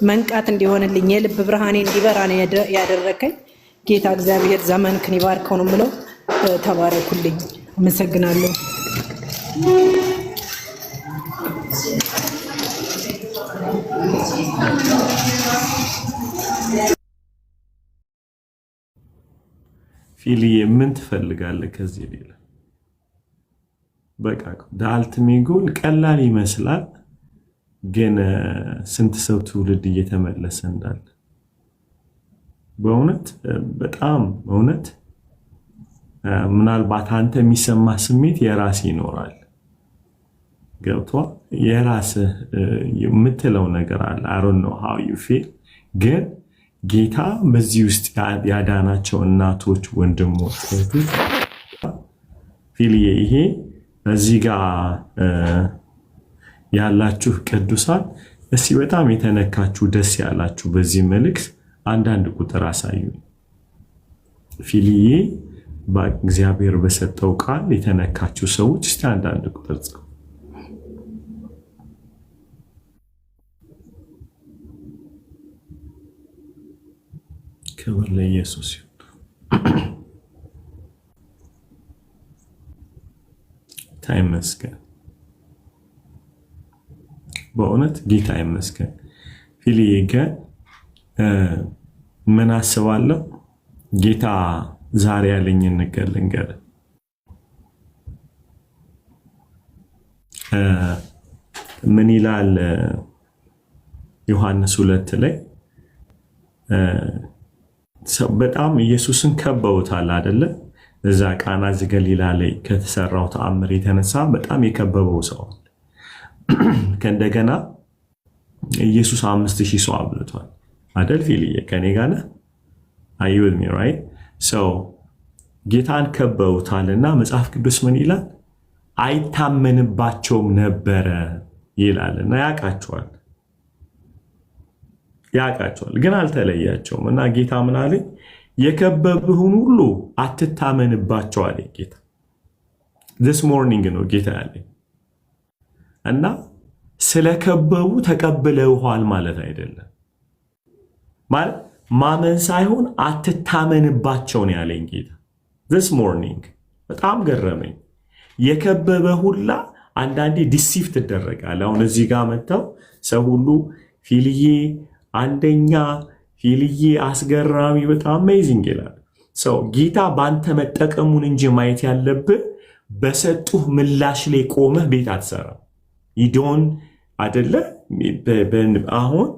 መንቃት እንዲሆንልኝ የልብ ብርሃኔ እንዲበራ ነው ያደረከኝ። ጌታ እግዚአብሔር ዘመንክን ይባርከው ነው የምለው። ተባረኩልኝ። አመሰግናለሁ። ፊልዬ ምን ትፈልጋለህ ከዚህ ሌላ? በቃ ዳልትሚጎል ቀላል ይመስላል፣ ግን ስንት ሰው ትውልድ እየተመለሰ እንዳለ በእውነት በጣም እውነት። ምናልባት አንተ የሚሰማ ስሜት የራስ ይኖራል፣ ገብቷል? የራስህ የምትለው ነገር አለ። I don't know how you feel፣ ግን ጌታ በዚህ ውስጥ ያዳናቸው እናቶች፣ ወንድሞች፣ እህቶች ፊልዬ ይሄ እዚህ ጋር ያላችሁ ቅዱሳን እስቲ በጣም የተነካችሁ ደስ ያላችሁ በዚህ መልእክት አንዳንድ ቁጥር አሳዩ። ፊልዬ በእግዚአብሔር በሰጠው ቃል የተነካችሁ ሰዎች እስቲ አንዳንድ ቁጥር ጽፉ። ክብር ለኢየሱስ ይሁን። ይመስገን፣ በእውነት ጌታ ይመስገን። ፊልዬ ግን ምን አስባለሁ፣ ጌታ ዛሬ ያለኝን ነገር ልንገርህ። ምን ይላል ዮሐንስ 2 ላይ በጣም ኢየሱስን ከበውታል አይደለ? እዛ ቃና ዘገሊላ ላይ ከተሰራው ተአምር የተነሳ በጣም የከበበው ሰው ከእንደገና ኢየሱስ 5000 ሰው አብልቷል አይደል? ፊልዬ ከኔ ጋር ነህ? are you with me right? so ጌታን ከበውታልና መጽሐፍ ቅዱስ ምን ይላል? አይታመንባቸውም ነበረ ይላልና ያውቃቸዋል ግን አልተለያቸውም። እና ጌታ ምን አለ? የከበብህን ሁሉ አትታመንባቸው አለ ጌታ። this morning ነው ጌታ ያለኝ። እና ስለከበቡ ተቀብለውሃል ማለት አይደለም። ማለት ማመን ሳይሆን አትታመንባቸው ነው ያለኝ ጌታ this morning። በጣም ገረመኝ። የከበበ ሁላ አንዳንዴ ዲሲቭ ትደረጋለህ። አሁን እዚህ ጋር መጥተው ሰው ሁሉ ፊልዬ አንደኛ፣ ፊልዬ አስገራሚ፣ በጣም አሜዚንግ ይላል። ሰው ጌታ በአንተ መጠቀሙን እንጂ ማየት ያለብህ በሰጡህ ምላሽ ላይ ቆመህ ቤት አትሰራም። ይዶን አይደለ? አሁን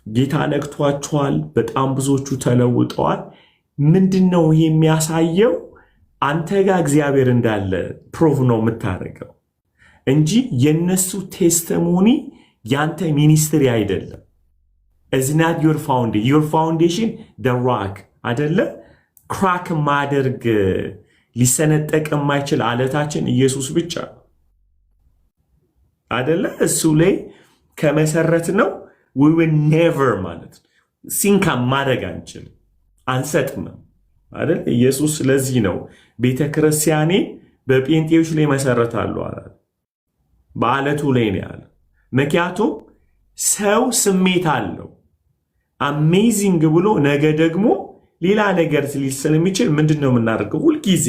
ጌታ ነክቷቸዋል። በጣም ብዙዎቹ ተለውጠዋል። ምንድነው የሚያሳየው? አንተ ጋር እግዚአብሔር እንዳለ ፕሮቭ ነው የምታደርገው እንጂ የነሱ ቴስቲሞኒ ያንተ ሚኒስትሪ አይደለም። is not your foundation the rock አይደለ? ክራክ ማደርግ ሊሰነጠቅ የማይችል አለታችን ኢየሱስ ብቻ አይደለ? እሱ ላይ ከመሰረት ነው we will never ማለት ሲንካ ማድረግ አንችልም፣ አንሰጥም አይደል? ኢየሱስ ስለዚህ ነው ቤተክርስቲያኔ በጴንጤዎች ላይ መሰረታለሁ አለ፣ በአለቱ ላይ ነው ያለ። ምክንያቱም ሰው ስሜት አለው አሜዚንግ ብሎ ነገ ደግሞ ሌላ ነገር ሊል ስለሚችል ምንድነው የምናደርገው? ሁልጊዜ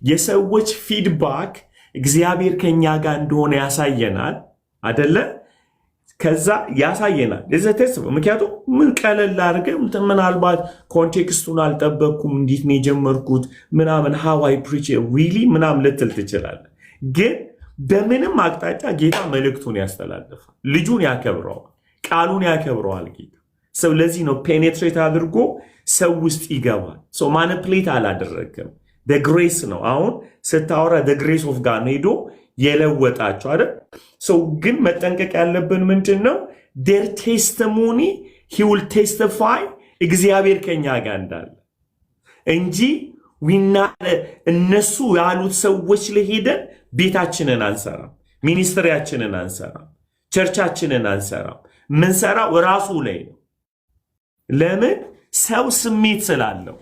የሰዎች ፊድባክ እግዚአብሔር ከኛ ጋር እንደሆነ ያሳየናል አይደለ? ከዛ ያሳየናል ለዘተስ። ምክንያቱም ምን ቀለል አድርገህ ምናልባት ኮንቴክስቱን አልጠበቅኩም እንዴት ነው የጀመርኩት ምናምን how I preach really ምናምን ልትል ትችላለህ። ግን በምንም አቅጣጫ ጌታ መልእክቱን ያስተላልፋል፣ ልጁን ያከብረዋል፣ ቃሉን ያከብረዋል ጌታ። ሰው ለዚህ ነው ፔኔትሬት አድርጎ ሰው ውስጥ ይገባል። ሰው ማኒፕሌት አላደረገም። the grace ነው። አሁን ስታወራ the grace of God ሄዶ የለወጣቸው አይደል? ሰው ግን መጠንቀቅ ያለብን ምንድን ነው? their testimony he will testify እግዚአብሔር ከኛ ጋር እንዳለ እንጂ እነሱ ያሉት ሰዎች ለሄደን ቤታችንን አንሰራም፣ ሚኒስትሪያችንን አንሰራም፣ ቸርቻችንን አንሰራም። ምንሰራው ራሱ ላይ ነው። ለምን? ሰው ስሜት ስላለው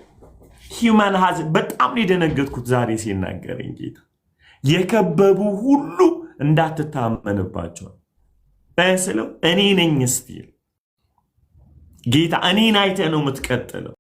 ሂውማን ሀዝ በጣም የደነገጥኩት ዛሬ ሲናገረኝ ጌታ የከበቡ ሁሉ እንዳትታመንባቸው ስለው እኔ ነኝ ስቲል ጌታ እኔን አይተህ ነው የምትቀጥለው።